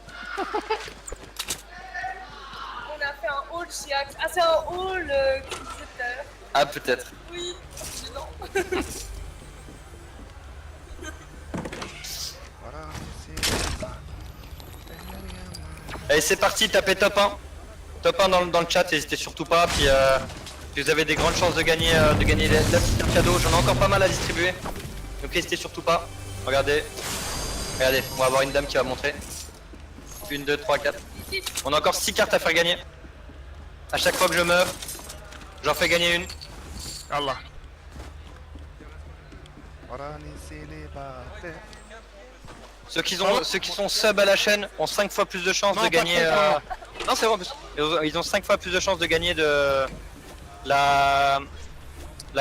On a fait un haul chez Axe. Ah, c'est un haul qui disait tout à l'heure. Ah peut-être. Oui, c'est dedans. Allez c'est parti, tapez top 1. Top 1 dans le chat, n'hésitez surtout pas. Puis vous avez des grandes chances de gagner la petite carte cadeau. J'en ai encore pas mal à distribuer. Donc n'hésitez surtout pas. Regardez. Regardez, on va avoir une dame qui va montrer. 1, 2, 3, 4. On a encore 6 cartes à faire gagner. À chaque fois que je meurs, j'en fais gagner une. Allah. Ceux qui sont sub à la chaîne ont 5 fois plus de chances Non, de pas gagner. trop, Non c'est vrai en plus. Ils ont 5 fois plus de chances de gagner de la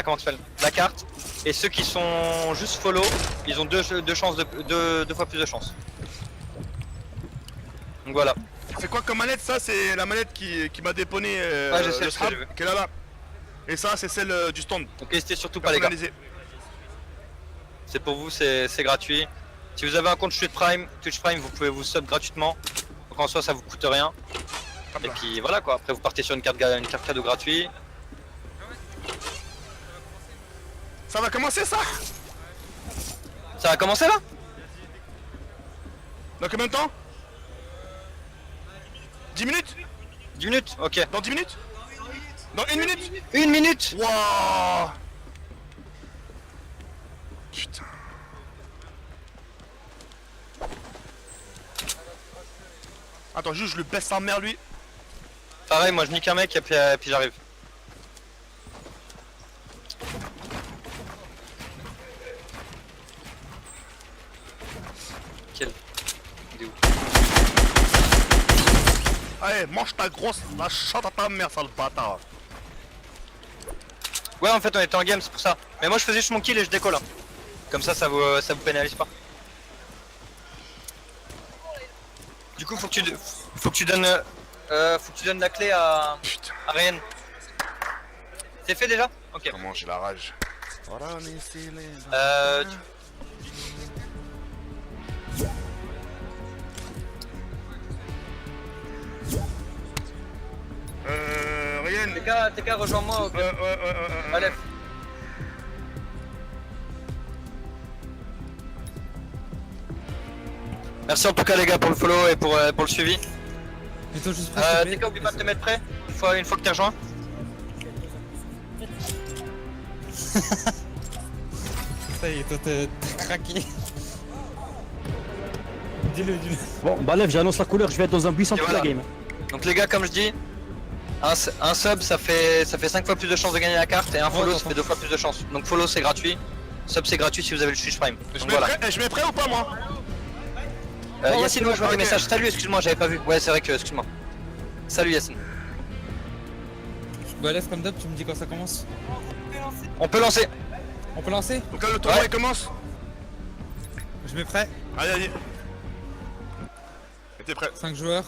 comment tu appelles la carte. Et ceux qui sont juste follow, ils ont deux fois plus de chances. Donc voilà. C'est quoi comme manette ça? C'est la manette qui m'a déponné Ouais, je sais, le je sais, strap, j'ai vu. qui est là-bas. Et ça c'est celle du stand. Donc n'hésitez surtout pas les gars. Personnalisé. C'est pour vous, c'est gratuit. Si vous avez un compte Twitch Prime, vous pouvez vous sub gratuitement. Donc en soi ça vous coûte rien. Hop Et là. puis voilà quoi, après vous partez sur une carte cadeau gratuite. Ça va commencer ça? Ça va commencer là? Dans combien de temps? 10 minutes? 10 minutes? Ok. Dans 10 minutes? Dans 1 minute? 1 minute! Wouah! Putain. Attends, juste je le baisse sa mère lui. Pareil, moi je nique un mec et puis j'arrive. Quel? Il est où? Allez, mange ta grosse, la chatte à ta mère, sale bâtard. Ouais, en fait on était en game, c'est pour ça. Mais moi je faisais juste mon kill et je décolle. Hein. Comme ça vous pénalise pas. Du coup faut que tu donnes la clé à Putain, Ryan. C'est fait déjà? Ok. comment j'ai la rage. Euh, Ryan. TK rejoins-moi au club. Allez. Merci en tout cas les gars pour le follow et pour le suivi. Mets-toi juste prêt, s'il te plaît. TK oublie pas de te mettre prêt une fois que t'es rejoint. Ça y est, toi t'as craqué. Dis-le, dis-le. Bon, bah Lev, j'annonce la couleur, je vais être dans un buisson Et toute voilà. la game. Donc les gars, comme je dis, un sub ça fait 5 fois plus de chances de gagner la carte et un follow Ouais, ça fait 2 fois plus de chances. Donc follow c'est gratuit, sub c'est gratuit si vous avez le Twitch Prime. Je Donc mets, voilà. je mets prêt ou pas moi? Yacine, moi je vois des ok. messages. Salut, excuse-moi, j'avais pas vu. Ouais, c'est vrai que, excuse-moi. Salut Yacine. Bah laisse comme d'hab, tu me dis quand ça commence. On peut lancer. On peut lancer? Donc là le tournoi Ouais. il commence. Je mets prêt. Allez, allez. T'es prêt? 5 joueurs.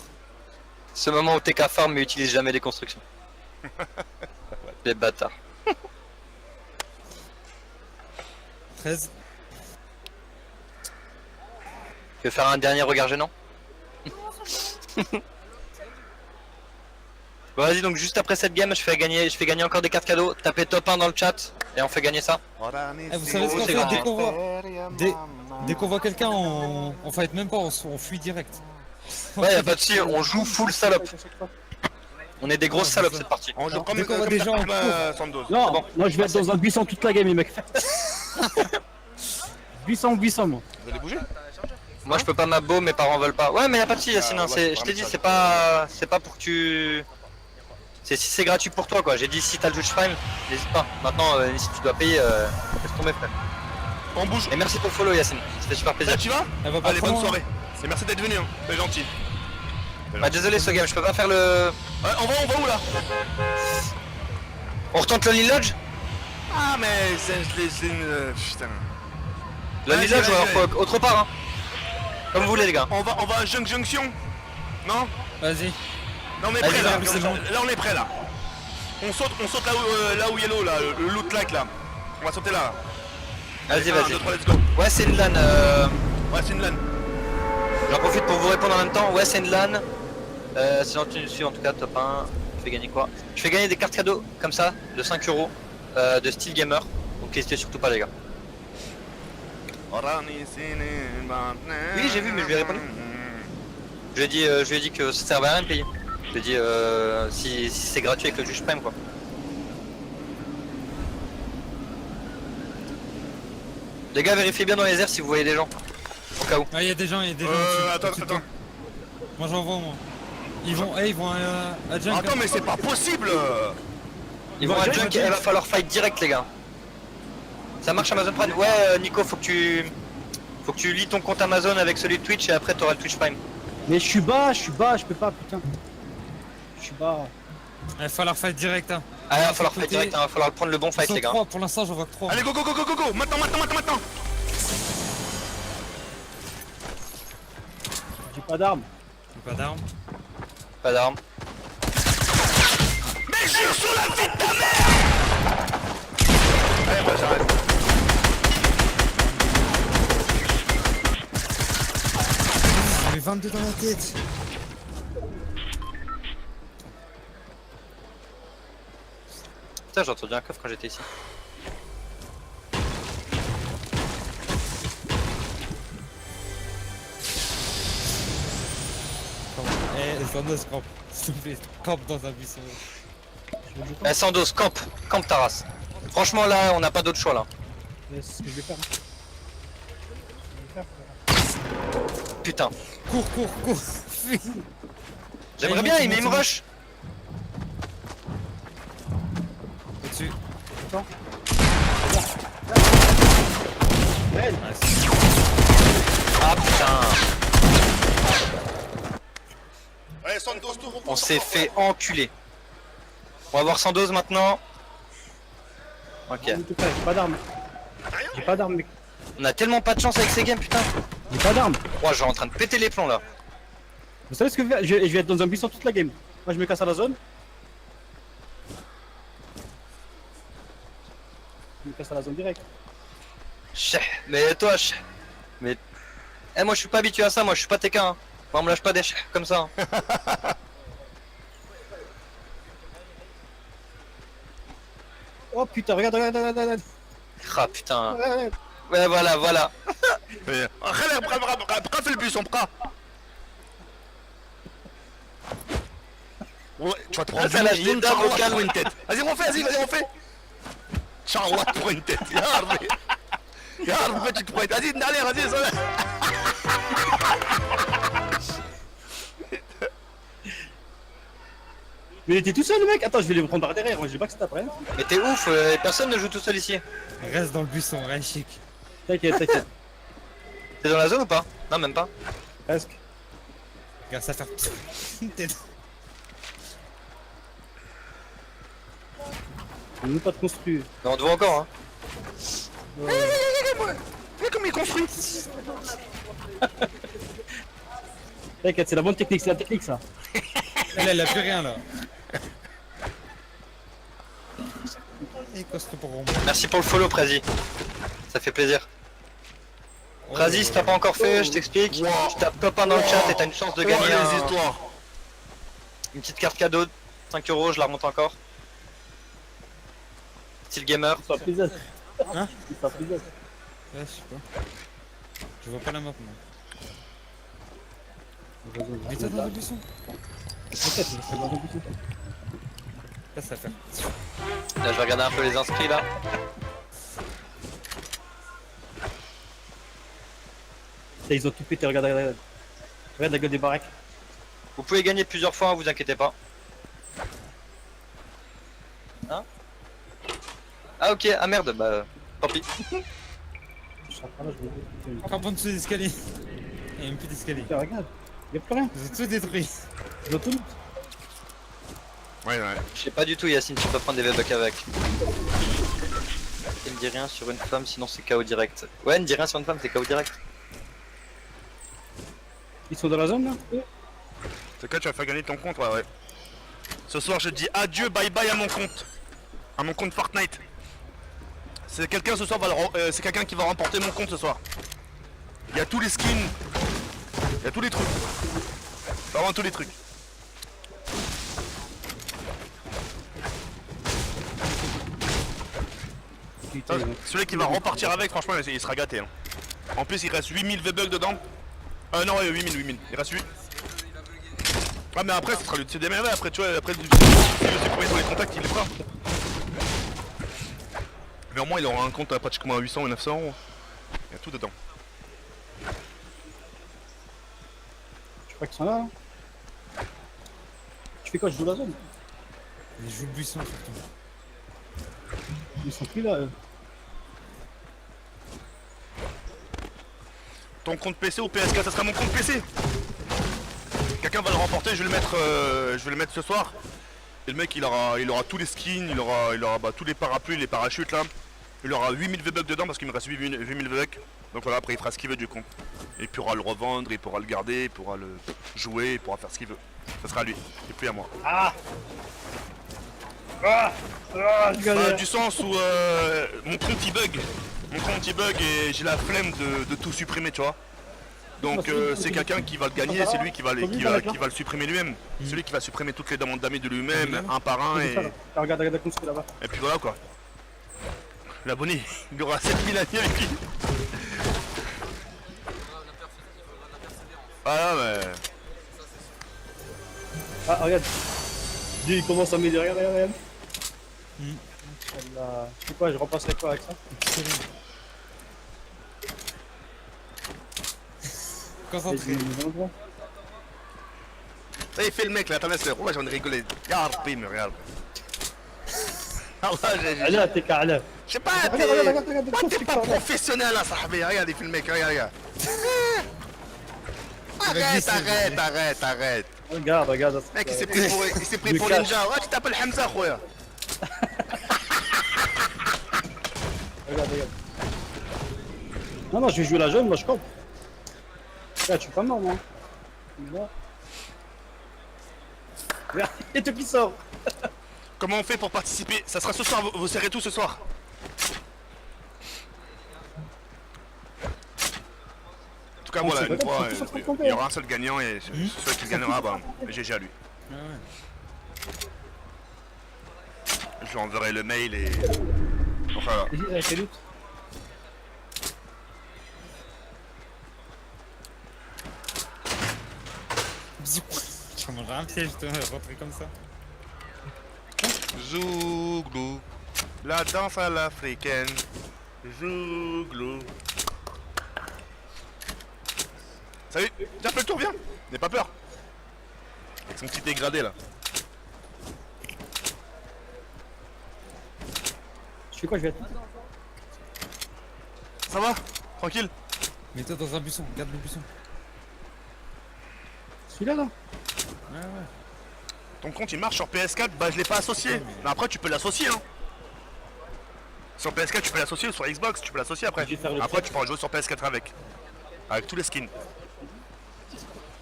Ce moment où TK farm mais utilise jamais les constructions. Les bâtards. 13. Tu veux faire un dernier regard gênant? Bon, vas-y, donc juste après cette game, je fais gagner encore des cartes cadeaux. Tapez top 1 dans le chat et on fait gagner ça. Eh, vous savez ce qu'on c'est fait grave. dès qu'on voit quelqu'un, on fight même pas, on fuit direct. Ouais, y'a pas de soucis, on joue full salope. On est des grosses salopes cette partie. On joue comme Dès qu'on voit des gens en Sandoz. Non, bon. non, je vais être dans un buisson toute la game, les mecs. buisson, moi. Vous allez bouger? Moi je peux pas m'abo, mes parents veulent pas. Ouais, mais y'a pas de soucis, Yacine, hein, ouais, je t'ai dit, c'est pas pour que tu. Si c'est gratuit pour toi quoi. J'ai dit si t'as le Twitch Prime, n'hésite pas. Maintenant, si tu dois payer, laisse tomber frère. On bouge. Et merci pour le follow Yacine, ça fait super plaisir. Là tu vas? Elle va pas Allez, trop bonne loin. soirée. Et merci d'être venu, hein. C'est gentil. Bah désolé ce game, je peux pas faire le. Ouais, on va où là? On retente le Lil Lodge? Ah mais c'est une... putain. Le Vas-y, Lil Lodge ou vas-y, alors autre part hein. Comme vous voulez les gars. On va à Junction? Non? Vas-y. Là on est Vas-y, prêt là. c'est bon. Là on est prêt là. On saute là où Yellow là, le loot like là. On va sauter là. Vas-y, 1, vas-y. 2, 3, let's go. Ouais, c'est une LAN. Ouais, c'est une LAN. J'en profite pour vous répondre en même temps. Ouais, c'est une LAN. Sinon, tu nous suis en tout cas, top 1. Je fais gagner quoi? Je fais gagner des cartes cadeaux comme ça, de 5 € de Steel Gamer. Donc, n'hésitez surtout pas, les gars. Oui, j'ai vu, mais je lui ai répondu. Je lui ai dit que ça servait à rien de payer. Je lui ai dit si c'est gratuit avec le Twitch Prime, quoi. Les gars, vérifiez bien dans les airs si vous voyez des gens. Au cas où. Ah, il y a des gens, dessus, Attends, au-dessus de attends. toi. Moi j'en vois, moi. Ils vont à Junk. Attends, mais c'est pas possible. Ils vont à Junk et il va falloir fight direct les gars. Ça marche Amazon Prime? Ouais Nico, faut que tu lis ton compte Amazon avec celui de Twitch et après t'auras le Twitch Prime. Mais je suis bas, je peux pas, putain. Je suis bas. Il va falloir fight direct, hein. Ah il va falloir fight direct, il va falloir prendre le bon Ils fight sont les gars. 3, pour l'instant j'en vois que 3. Allez, go. Maintenant. J'ai pas d'armes. Pas d'armes. Pas d'armes. Mais jure sur la vie de ta mère. Allez, bah j'arrête. J'en ai 22 dans la tête. Putain j'ai entendu un coffre quand j'étais ici. Eh, Sandos, camp. S'il te plaît, camp dans un buisson. Eh Sandos, camp ta race. Franchement là on n'a pas d'autre choix là. C'est ce que je vais faire. Putain. Cours. Fuis. J'aimerais Allez, bien, il monte, me monte. rush. Au-dessus. Ouais, Ah putain. Allez, Santos, tout On s'est fait enculer. On va voir Sandos maintenant. Ok. j'ai pas d'armes. J'ai pas d'armes, mec. On a tellement pas de chance avec ces games putain. J'ai pas d'armes. Oh, je suis en train de péter les plombs là. Vous savez ce que je vais faire? Je vais être dans un buisson toute la game. Moi, je me casse à la zone. Je me casse à la zone direct. Chais, mais toi, mais. Eh, moi je suis pas habitué à ça, moi je suis pas TK. Hein. Moi, on me lâche pas des chais comme ça. Hein. Oh putain, regarde. Ah putain. Ouais. Ouais, voilà. Après, fais le bus, on prend. Ouais, tu vas te prendre Ah, ça lâche des une dames charge vocales. ou une tête. Vas-y, refais. Charlotte pour une tête. Regarde pourquoi tu te prends. Vas-y, allez, vas-y, ça va. Mais il était tout seul le mec. Attends, je vais les prendre par derrière. Moi, j'ai pas que c'est après. Mais t'es ouf, personne ne joue tout seul ici. Reste dans le buisson, reste chic. T'inquiète, t'inquiète. T'es dans la zone ou pas? Non, même pas. Presque. Regarde ça faire. T'es dans- On n'a pas de construit. Mais on te voit encore, hein. Regarde comme il construit. T'inquiète, c'est la bonne technique, c'est la technique ça. Elle a plus rien là. Et costaud pour Romain. Merci pour le follow, Prezi. Ça fait plaisir. Oh, Prezi, si t'as pas encore fait, je t'explique. Wow. Je tape top 1 dans le chat et t'as une chance de gagner les histoires. une petite carte cadeau. 5 euros, je la remonte encore. Style gamer. Ça plaisir. Hein? Ça plaisir. Ouais, je sais pas. Je vois pas la map moi. Vite dans le buisson. T'inquiète, je serai dans un petit. Là ça fait. Là, je vais regarder un peu les inscrits là. Ils ont tout pété, regarde, regarde. Regarde la gueule des baraques. Vous pouvez gagner plusieurs fois, hein, vous inquiétez pas. Hein? Ah ok, ah merde, bah tant pis. Je suis en train là, je vais. Encore en dessous des escaliers. Il y a même plus d'escalier. Putain, regarde. Y'a plus rien. Ils ont tout détruit. Ils ont tout mis. Ouais, ouais. Je sais pas du tout Yacine, tu peux prendre des V-Bucks avec. Il me dit rien sur une femme, sinon c'est KO direct. Ouais, ne dis rien sur une femme, c'est KO direct. Ils sont dans la zone là. C'est quoi, tu vas faire gagner ton compte, ouais, ouais. Ce soir, je dis adieu, bye bye à mon compte. À mon compte Fortnite. C'est quelqu'un ce soir c'est quelqu'un qui va remporter mon compte ce soir. Il y a tous les skins. Il y a tous les trucs. Vraiment tous les trucs. Putain, Celui qui va repartir avec, franchement, il sera gâté. Hein. En plus, il reste 8000 V-Bucks dedans. Non, ouais, 8000. Il reste 8. Ah, mais après, ça sera le CDMV. Après, tu vois, après, si je sais combien sont les contacts, il les fera. Mais au moins, il aura un compte à pratiquement 800 ou 900 euros. Il y a tout dedans. je crois qu'ils sont là. Tu fais quoi? Je joue la zone. Ils jouent le buisson surtout. Ils sont plus là. Ton compte PC ou PS4, ça sera mon compte PC. Quelqu'un va le remporter, je vais le mettre ce soir. Et le mec il aura tous les skins, il aura bah, tous les parapluies, les parachutes là. Il aura 8000 V-Bucks dedans parce qu'il me reste 8000 V-Bucks. Donc voilà, après il fera ce qu'il veut du compte. Et il pourra le revendre, il pourra le garder, il pourra le jouer, il pourra faire ce qu'il veut. Ça sera à lui, et plus à moi. Je Bah, galère. du sens où mon compte il bug. Mon compte il bug et j'ai la flemme de tout supprimer, tu vois. Donc c'est quelqu'un qui va le gagner, c'est lui qui va le supprimer lui-même. Celui qui va supprimer toutes les demandes d'amis de lui-même, un par un, C'est ça, là. Regarde, regarde la construit là-bas. et puis voilà quoi. L'abonné, il aura 7000 amis avec lui. Ah mais... Ah, regarde. Lui, il commence à m'aider. Regarde, regarde, regarde. Voilà. Je sais quoi, je remplacerai quoi avec ça? Excellent. Concentré. Ça il fait le mec là, attends laisse-le, ouais j'en ai rigolé. Regarde, bim, regarde. Ah ouais, Allez, t'es carré. je sais pas, Regarde, regarde, regarde, Moi, t'es pas regarde. professionnel là, sahabi. Regarde, il fait le mec, regarde. Arrête. Regarde, regarde. Mec, il s'est pris pour Ninja. Ouais, tu t'appelles Hamza, khoya. Regarde, regarde. Non, je vais jouer la jaune, moi je compte. Regarde, je suis pas mort, moi. Regarde, il y a tout qui sort. Comment on fait pour participer? Ça sera ce soir, vous serrez tout ce soir. En tout cas, On voilà, sait une pas, fois, on sait pas trop il y aura un seul gagnant et celui qui gagnera, bah, GG à lui. Ah ouais. Je lui enverrai le mail et... Enfin, Vas-y, fais loot. Bisous. Je mangerai un piège, toi, rentrer comme ça. Zouglou. La danse à l'africaine. Jouglou. Salut, viens, fais le tour, viens. N'aie pas peur. Avec son petit dégradé là. Je fais quoi, je vais être. Ça va? Tranquille? Mets-toi dans un buisson, garde le buisson. Celui-là, là. Ouais, ouais. Ton compte il marche sur PS4, bah je l'ai pas associé. Mais après tu peux l'associer hein. Sur PS4 tu peux l'associer ou sur Xbox tu peux l'associer après. Je vais faire le Après tu pourras jouer sur PS4 avec. Avec tous les skins.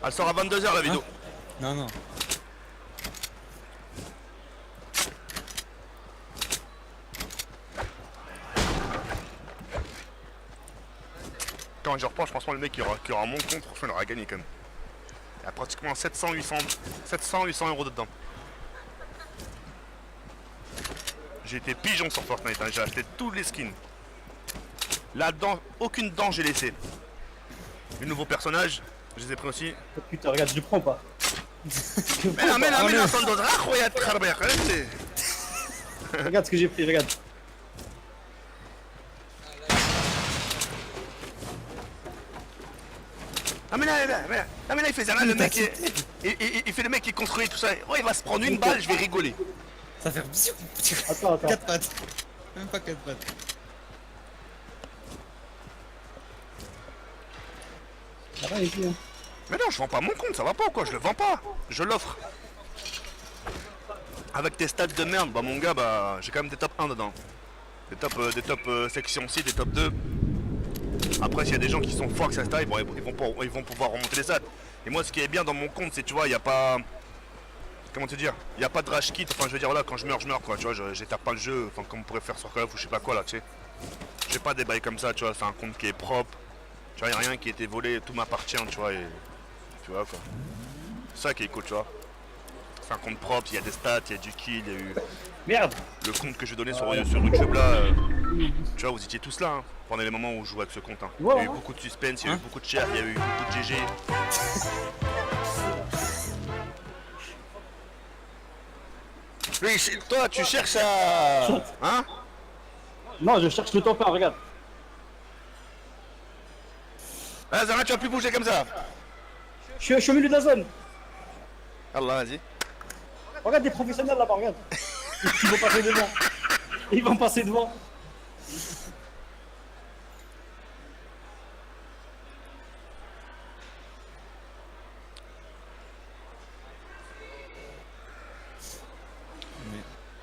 Elle sort à 22h la vidéo. Non, non. Quand je repense, franchement le mec qui aura mon compte, franchement il aura gagné quand même. Il y a pratiquement 700-800 euros dedans. J'ai été pigeon sur Fortnite, hein. J'ai acheté tous les skins. Là-dedans, aucune dent j'ai laissé. Les nouveaux personnages, je les ai pris aussi. Oh, putain, regarde, je le prends pas. Mais non, son dos regarde Regarde ce que j'ai pris, regarde. Ah mais là, il fait ça là, le mec, il fait le mec qui construit tout ça. Oh, il va se prendre une balle, je vais rigoler. Ça fait Attends. 4 pattes. Même pas 4 pattes. Ça va ici, hein. Mais non, je vends pas mon compte, ça va pas ou quoi? Je le vends pas, je l'offre. Avec tes stats de merde, bah mon gars, bah j'ai quand même des top 1 dedans. Des top section 6, des top 2. Après, s'il y a des gens qui sont forts avec ça, ils vont pouvoir remonter les stats. Et moi, ce qui est bien dans mon compte, c'est, tu vois, il n'y a pas... Comment te dire? Il n'y a pas de rage kit, enfin, je veux dire, là, quand je meurs, quoi, tu vois, j'éteins pas le jeu, enfin, comme on pourrait faire sur Call of ou je sais pas quoi, là, tu sais. J'ai pas des bails comme ça, tu vois, c'est un compte qui est propre. Tu vois, il n'y a rien qui a été volé, tout m'appartient, tu vois, et... Tu vois, quoi. C'est ça qui est cool, tu vois. C'est un compte propre, il y a des stats, il y a du kill, il y a eu... Merde. Le compte que j'ai donné sur YouTube là, tu vois, vous étiez tous là, hein, pendant les moments où je jouais avec ce compte. Hein. Il y a eu beaucoup de suspense, il y a eu beaucoup de chat, il y a eu beaucoup de GG. Oui, toi, tu cherches à... Hein? Non, je cherche le top 1, regarde. Ah, Zara, tu vas plus bouger comme ça. Je suis au milieu de la zone. Allah, vas-y. Regarde des professionnels là-bas, regarde. Ils vont passer devant. Ils vont passer devant.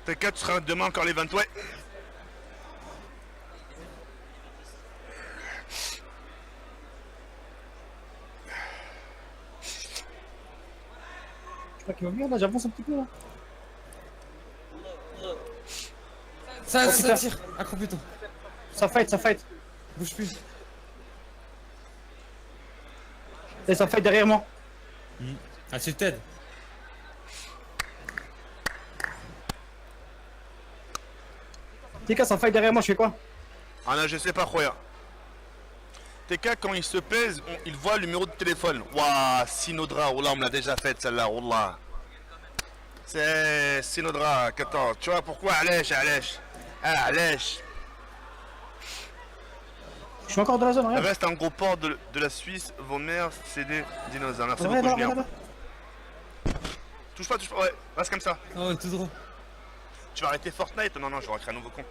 T'inquiète, tu seras demain encore les 20, ouais. Je crois qu'il va venir là, j'avance un petit peu là. Ça tire. Accroupis-toi. Ça fight. Bouge plus. Et ça fight derrière moi. Ah, tu t'aides. TK, ça fight derrière moi, je fais quoi? Ah non, je sais pas, Khoya. TK, quand il se pèse, il voit le numéro de téléphone. Waouh, Sinodra, oh là, on me l'a déjà faite celle-là, oh là. C'est Sinodra, attends, tu vois pourquoi? Allèche. Je suis encore dans la zone, regarde. Reste un gros port de la Suisse, vos mères, c'est des dinosaures. Merci Regarde, beaucoup, Julien. regarde. Touche pas, ouais, reste comme ça. Oh, ouais, tout droit. Tu vas arrêter Fortnite? Non, je vais recréer un nouveau compte.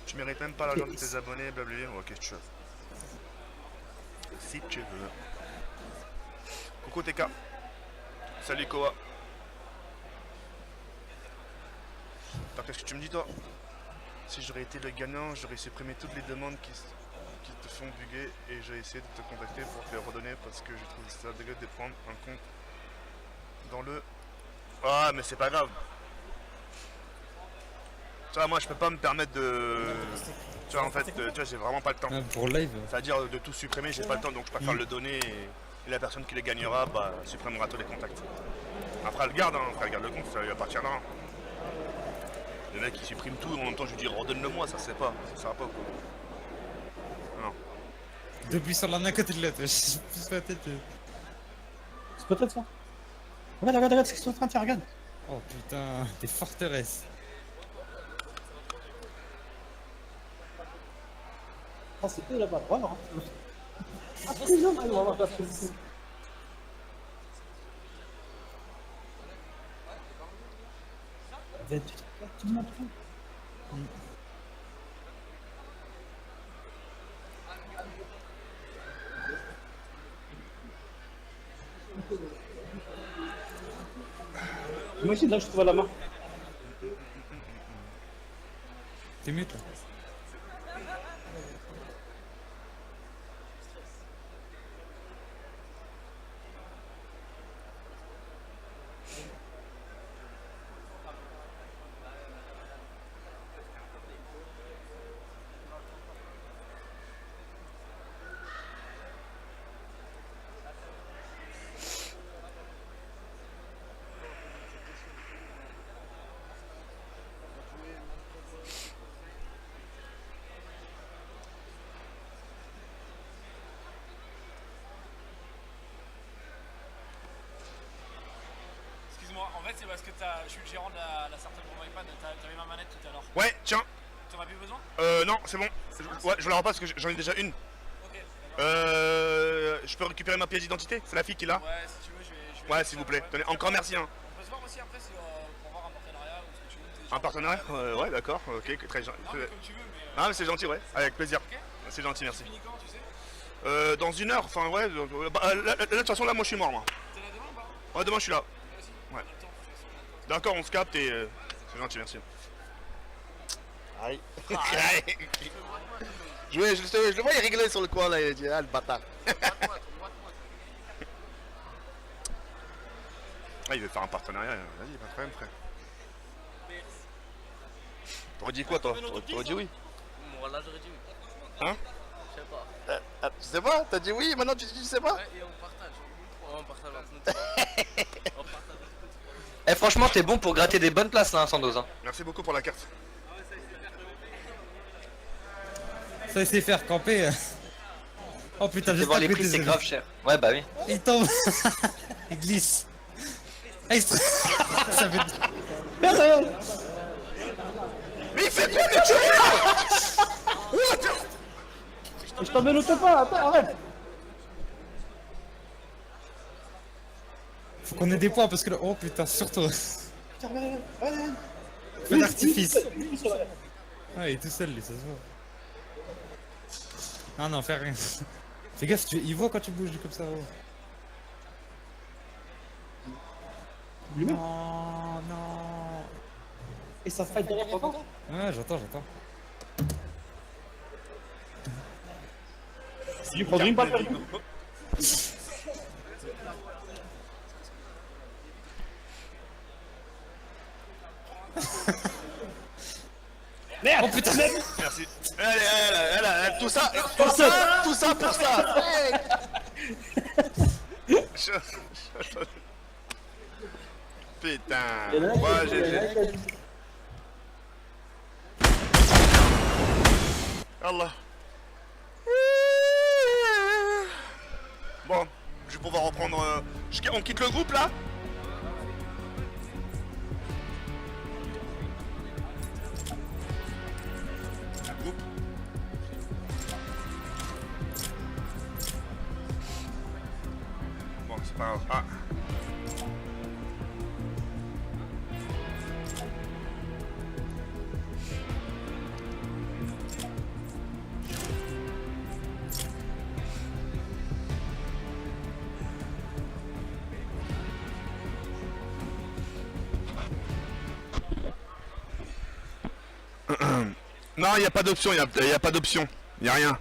Tu mérites même pas l'argent de tes abonnés, blablabla. Ok, tu veux. Si tu veux. Coucou TK. Salut Koa. Attends, qu'est-ce que tu me dis toi? Si j'aurais été le gagnant, j'aurais supprimé toutes les demandes qui te font bugger et j'ai essayé de te contacter pour te les redonner parce que je trouve ça dégueu de prendre un compte dans le... Ah mais c'est pas grave. Tu vois, moi je peux pas me permettre de... Tu vois en fait, tu vois, j'ai vraiment pas le temps. Ah, pour live. C'est-à-dire de tout supprimer, j'ai pas le temps donc je préfère le donner et la personne qui les gagnera, bah supprimera tous les contacts. Après, elle garde, hein. Après, elle garde le compte, ça lui appartiendra. Les mecs qui suppriment tout, en même temps, je lui dis redonne-le-moi, ça se fait pas. Ça va pas, quoi. Non. Depuis sur l'un à côté de l'autre, je pousse la tête. C'est peut-être ça. Regarde ce qu'ils sont en train de faire, regarde. Oh putain, des forteresses. Ah, c'est eux là-bas, voilà. Ah, c'est non, allez, on va voir ça. Tu me montres tout. Moi aussi, là, je trouve à la main. T'es mute là. Excuse-moi, en fait c'est parce que je suis le gérant de la startup pour mon iPad, t'avais ma manette tout à l'heure. Ouais, tiens. T'en as plus besoin? Non, c'est bon. Ouais, je la rends pas parce que j'en ai déjà une. Ok. Je peux récupérer ma pièce d'identité? C'est la fille qui l'a? Ouais, si tu veux, je vais Ouais, s'il vous plaît. Tenez, encore merci, hein. On peut se voir aussi après pour voir un partenariat ou ce que tu veux. Un partenariat? Ouais, d'accord. Ok, très gentil. Non, mais comme tu veux, mais. Ah, mais c'est gentil, ouais. Avec plaisir. Ok. C'est gentil, merci. Fini quand, tu sais? Dans 1 heure, enfin, ouais. Là, de toute façon, là, moi, je suis mort, moi. T'es là demain ou pas? Ouais, demain, je suis là. Vas-y. Ouais. On a le temps, de toute façon. D'accord, on se capte et. C'est gentil, merci. Aïe. Je le voyais rigoler sur le coin là, il dit ah le bâtard. Ah, il veut faire un partenariat, vas-y, pas de problème, frère. T'aurais dit quoi, toi? T'aurais dit oui? Moi là j'aurais dit oui. Hein? Je sais pas. Tu sais pas? T'as dit oui, maintenant tu sais pas? Ouais, et on partage. Ouais, on partage entre nous. On partage. Eh franchement t'es bon pour gratter des bonnes places là, Sandoz. Hein. Merci beaucoup pour la carte. Ça il sait faire camper. Oh putain, Fais juste voir à les côté prix, c'est de- grave cher. Ouais bah oui. Il tombe. Il glisse. Ah, il se... Ça fait... Mais il fait quoi le tueur? Je t'emmène au pas, attends, arrête. Faut qu'on ait des points parce que là... Oh putain, surtout. Tiens, regarde. Feu d'artifice. Ah, il est tout seul, lui, ça se voit. Ah non, fais rien. Fais gaffe, il voit quand tu bouges comme ça. Oh. Non, non. Et ça fight derrière toi. Ouais, j'entends. Si tu prends une balle perdue. Merde. Oh putain. Merci. Allez, tout ça pour ça. Putain. Ouais, j'ai... Allah. Bon, je vais pouvoir reprendre... On quitte le groupe là? Groupe. Bon, c'est pas grave. Ah. Non, il n'y a pas d'option, il n'y a pas d'option. Il n'y a rien.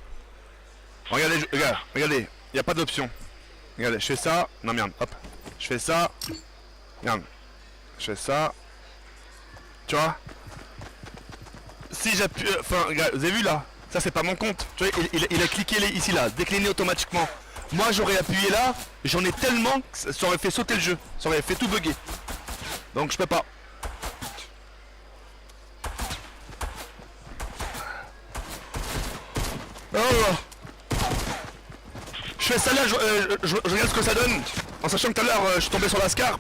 Regardez, regardez, il n'y a pas d'option. Regardez, je fais ça. Non, merde, hop. Je fais ça. Merde. Je fais ça. Tu vois? Si j'appuie... Enfin, regarde, vous avez vu là? Ça, c'est pas mon compte. Tu vois, il a cliqué ici là, décliné automatiquement. Moi j'aurais appuyé là, j'en ai tellement que ça aurait fait sauter le jeu. Ça aurait fait tout bugger. Donc je peux pas. Oh. Je fais ça là, je regarde ce que ça donne. En sachant que tout à l'heure je suis tombé sur la Scar.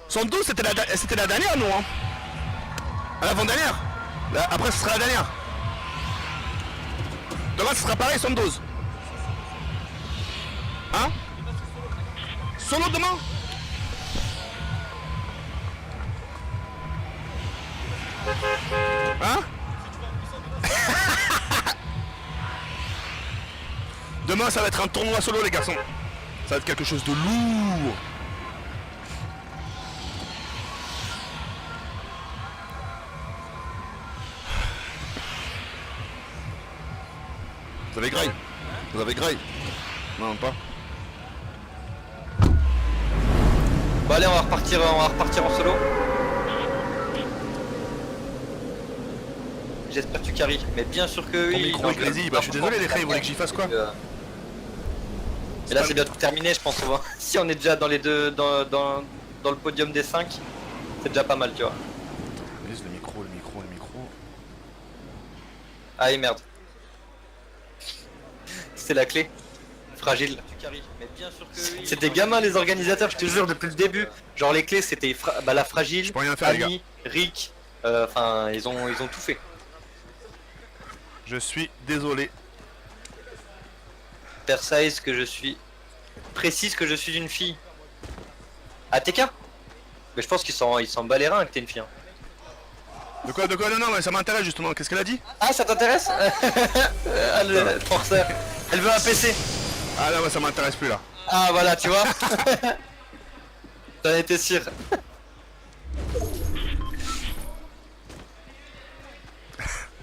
Son 12 c'était la dernière non hein. À l'avant-dernière. Après ce sera la dernière. Demain ce sera pareil 112. Hein? Solo demain? Hein? Demain ça va être un tournoi solo les garçons. Ça va être quelque chose de lourd. Vous avez graille? Vous avez graille? Non pas. Bon allez on va repartir en solo. J'espère que tu carries, mais bien sûr que Ton oui. micro Non, est crazy, bah je suis désolé les frères, ils voulaient que j'y fasse quoi? Et là c'est bientôt terminé je pense. Si on est déjà dans les deux dans le podium des 5, c'est déjà pas mal tu vois. Lise le micro. Ah et merde. C'est la clé. Fragile. Mais bien sûr que c'était gamin les organisateurs, je te jure depuis le début. Genre les clés c'était la fragile, Je peux rien faire les gars. Ami, Rick, enfin ils ont tout fait. Je suis désolé. Précise que je suis une fille. ATK? Mais je pense qu'ils s'en bat les reins que t'es une fille. Hein. De quoi? Non, mais ça m'intéresse justement. Qu'est-ce qu'elle a dit? Ah ça t'intéresse? Ah, le forceur. Elle veut un PC. Ah non, bah, ça m'intéresse plus là. Ah voilà tu vois. J'en étais sûr.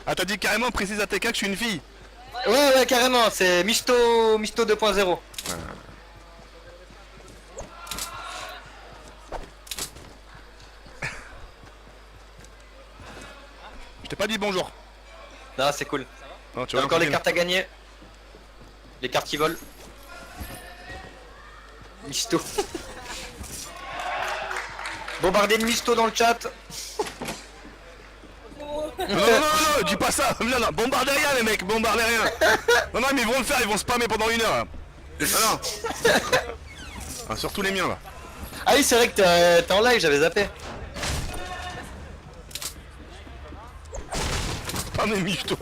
Ah t'as dit carrément précise à TK que je suis une fille. Ouais carrément, c'est Misto 2.0. Je t'ai pas dit bonjour. Non c'est cool. Non, tu T'as vois encore les cartes à gagner. Les cartes qui volent. Misto. Bombardez de Misto dans le chat. Non, dis pas ça. Non, bombardez rien les mecs, bombardez rien. Non, mais ils vont le faire, ils vont spammer pendant 1 heure. Non. Ah, surtout les miens là. Ah oui c'est vrai que t'es en live, j'avais zappé. Ah mais miche-toi.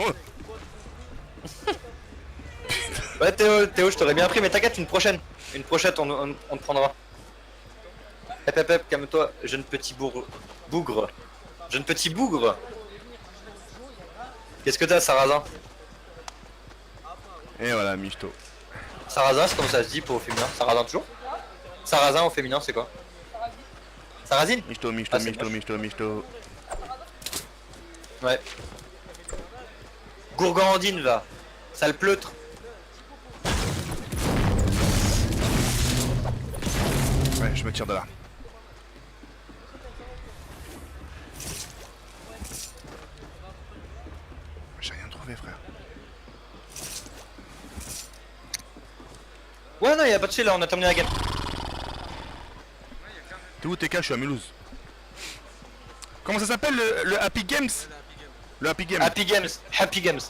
Ouais Théo, je t'aurais bien appris mais t'inquiète, une prochaine on te prendra. Hep, calme-toi, jeune petit bougre. Jeune petit bougre. Qu'est-ce que t'as Sarrazin? Et voilà, michto. Sarrazin c'est comme ça se dit pour au féminin. Sarrazin toujours? Sarrazin au féminin c'est quoi? Sarrazine? Michto. Ah, c'est moche. Ouais. Gourgandine va. Sale pleutre. Ouais, je me tire de là. J'ai rien trouvé frère. Ouais non y'a pas de chill là, on a terminé la game. T'es où TK? Je suis à Mulhouse. Comment ça s'appelle le Happy Games? Le Happy Games. Happy Games. Happy Games.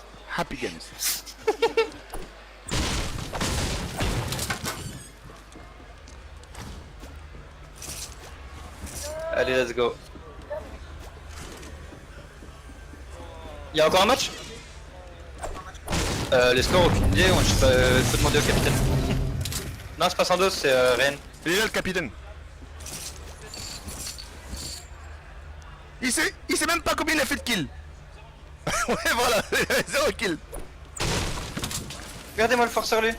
Allez let's go. Y'a encore un match? Les scores aucune idée, je sais pas, faut demander au capitaine. Non c'est pas 102, c'est Rennes. Il est là le capitaine. Il sait même pas combien il a fait de kills. Ouais voilà, 0 kill. Regardez-moi le forceur lui.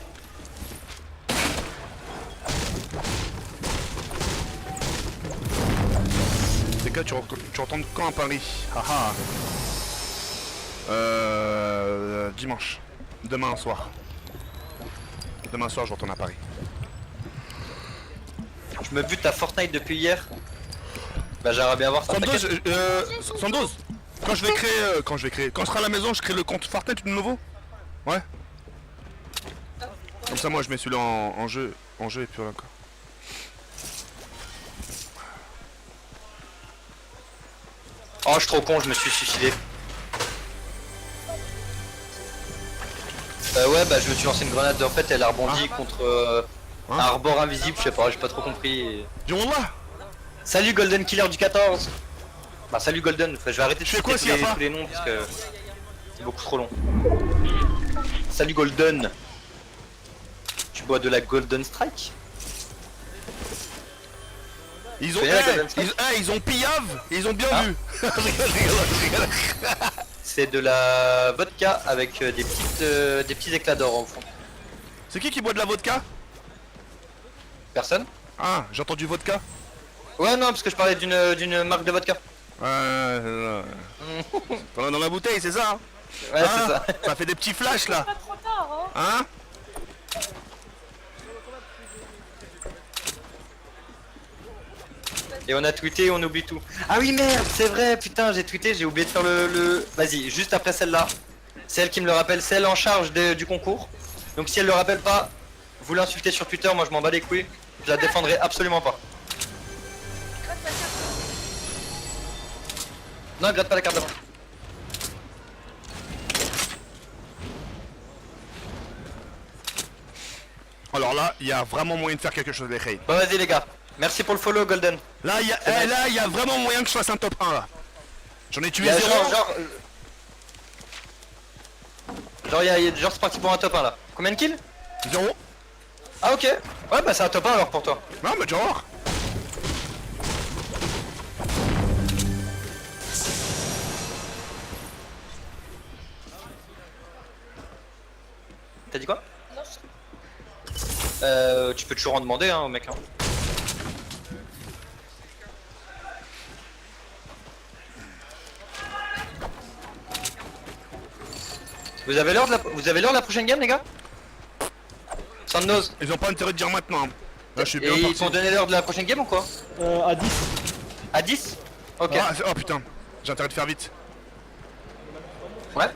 C'est que tu retournes quand à Paris? Haha. Dimanche. Demain soir. Demain soir je retourne à Paris. Je me bute à Fortnite depuis hier. Bah j'aimerais bien voir ça. 112 112. quand je vais créer, quand je serai à la maison, je crée le compte Fortnite de nouveau. Ouais. Comme ça, moi, je mets celui-là en jeu et puis voilà quoi. Oh, je suis trop con, je me suis suicidé. Ouais, bah je me suis lancé une grenade, en fait elle a rebondi contre un arbor invisible, je sais pas, j'ai pas trop compris. Dis là. Salut Golden Killer du 14. Bah salut Golden, enfin, je vais arrêter de fais quoi citer s'il y a pas tous les noms parce que c'est beaucoup trop long. Salut Golden. Tu bois de la Golden Strike? Ils ont, Tu connais la Golden Strike? ils ont pillave, ils ont bien Ah. vu. Rigole. C'est de la vodka avec des petits éclats d'or au fond. C'est qui boit de la vodka? Personne? Ah, j'ai entendu vodka. Ouais non parce que je parlais d'une marque de vodka. T'en as dans la bouteille, c'est ça? Ouais c'est ça. Ça fait des petits flashs là. Pas trop tard, hein. Hein? Et on a tweeté, on oublie tout. Ah oui merde, c'est vrai, putain, j'ai tweeté, j'ai oublié de faire le... Vas-y, juste après celle-là. C'est elle qui me le rappelle, c'est elle en charge du concours. Donc si elle le rappelle pas, vous l'insultez sur Twitter, moi je m'en bats les couilles. Je la défendrai absolument pas. Non, gratte pas la carte d'avant. Alors là, il y a vraiment moyen de faire quelque chose avec Raid. Bon vas-y les gars, merci pour le follow Golden. Là, il y a vraiment moyen que je fasse un top 1 là. J'en ai Il tué y a 0. genre c'est parti pour un top 1 là. Combien de kills? 0. Ah ok. Ouais bah c'est un top 1 alors pour toi. Non mais tu vas voir. T'as dit quoi? Non, Tu peux toujours en demander hein au mec hein. Vous avez l'heure de la prochaine game les gars? Sandoz. Ils ont pas intérêt de dire maintenant. Là, je suis bien Et ils parti. t'ont donné l'heure de la prochaine game ou quoi? À 10. À 10? Ok. Ah, oh putain, j'ai intérêt de faire vite. Ouais.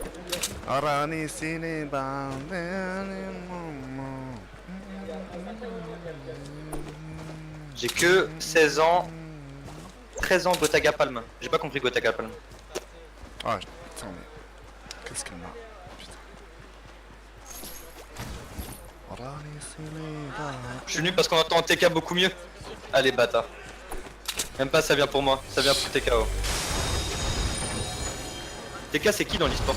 J'ai que 16 ans. 13 ans Gotaga Palm. J'ai pas compris Gotaga Palm. Ah, putain, mais. Qu'est-ce qu'elle m'a. Je suis nul parce qu'on entend TK beaucoup mieux. Allez bâtard. Même pas ça vient pour moi, ça vient pour TKO. TK c'est qui dans l'e-sport?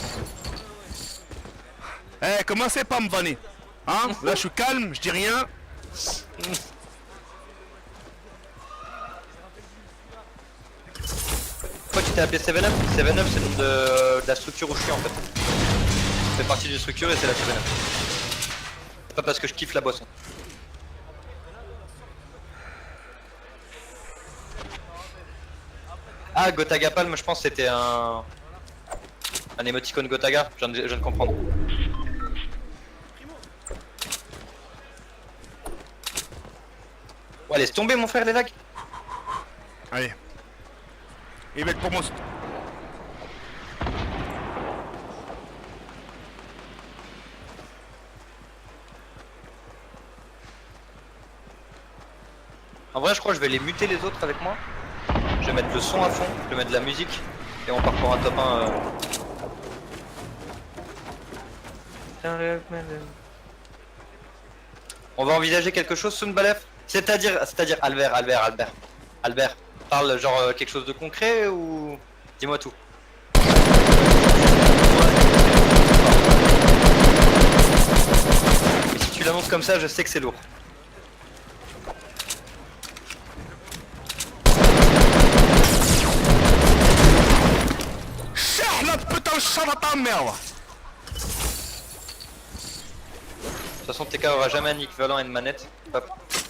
Eh, commencez pas à me vanner. Hein? Là, je suis calme, je dis rien. Pourquoi tu t'es appelé 7-Up? 7-Up c'est le nom de la structure où je suis en fait. Je fais partie d'une structure et c'est la 7-Up. C'est pas parce que je kiffe la boisson. Ah Gotaga Palm je pense que c'était un émoticône Gotaga, je viens de comprendre. Ouais laisse tomber mon frère les lags. Allez. Il va être pour moi. En vrai je crois que je vais les muter les autres avec moi. Je vais mettre le son à fond, je vais mettre de la musique et on part pour un top 1 On va envisager quelque chose Sunbalef? C'est-à-dire Albert, parle genre quelque chose de concret ou... Dis-moi tout. Et si tu l'annonces comme ça, je sais que c'est lourd. Charlotte, putain, le chat ta merde. De toute façon, TK aura jamais un équivalent à une manette, pas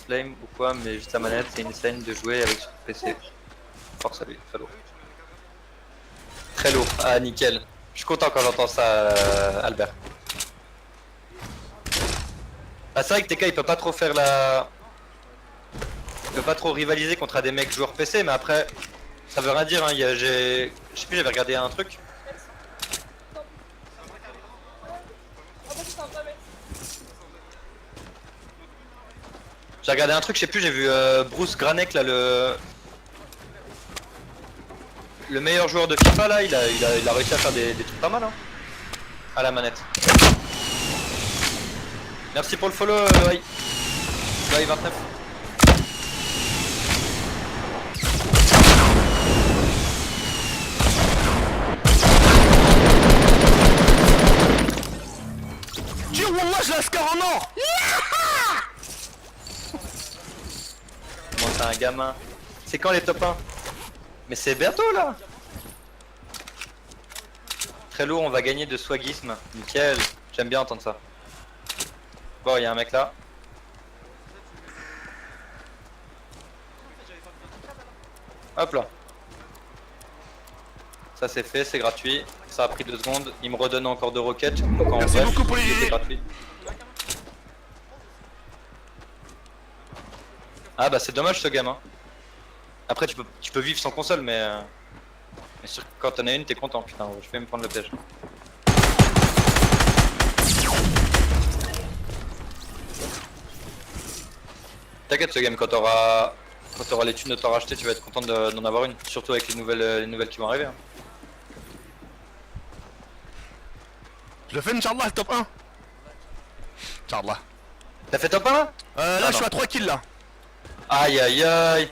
flame ou quoi, mais juste la manette, c'est une scène de jouer avec son PC. Force à lui, très lourd. Très lourd, ah nickel. Je suis content quand j'entends ça, Albert. Ah, c'est vrai que TK il peut pas trop faire la... Il peut pas trop rivaliser contre des mecs joueurs PC, mais après, ça veut rien dire, hein. Je Je sais plus, j'avais regardé un truc. J'ai regardé un truc, je sais plus, j'ai vu Bruce Granek là, le meilleur joueur de FIFA là, il a réussi à faire des trucs pas mal hein, à la manette. Merci pour le follow Loïc. Loïc 29. Tiens, wallah, je la score en or. Bon, c'est un gamin. C'est quand les top 1? Mais c'est bientôt là. Très lourd, on va gagner de swagisme. Nickel, j'aime bien entendre ça. Bon, il y a un mec là. Hop là. Ça c'est fait, c'est gratuit. Ça a pris 2 secondes. Il me redonne encore 2 roquettes. Donc en Merci bref, beaucoup pour les c'est idées. gratuit. Ah bah c'est dommage ce gamin. Après tu peux vivre sans console mais sûr que quand t'en as une t'es content putain, je vais me prendre le piège. T'inquiète ce game, quand t'auras les thunes de t'en racheter tu vas être content d'en avoir une, surtout avec les nouvelles qui vont arriver. Hein. Je le fais, Inch'Allah, le top 1. Inch'Allah. T'as fait top 1 là? Là, Non, je suis à 3 kills là. Aïe aïe aïe.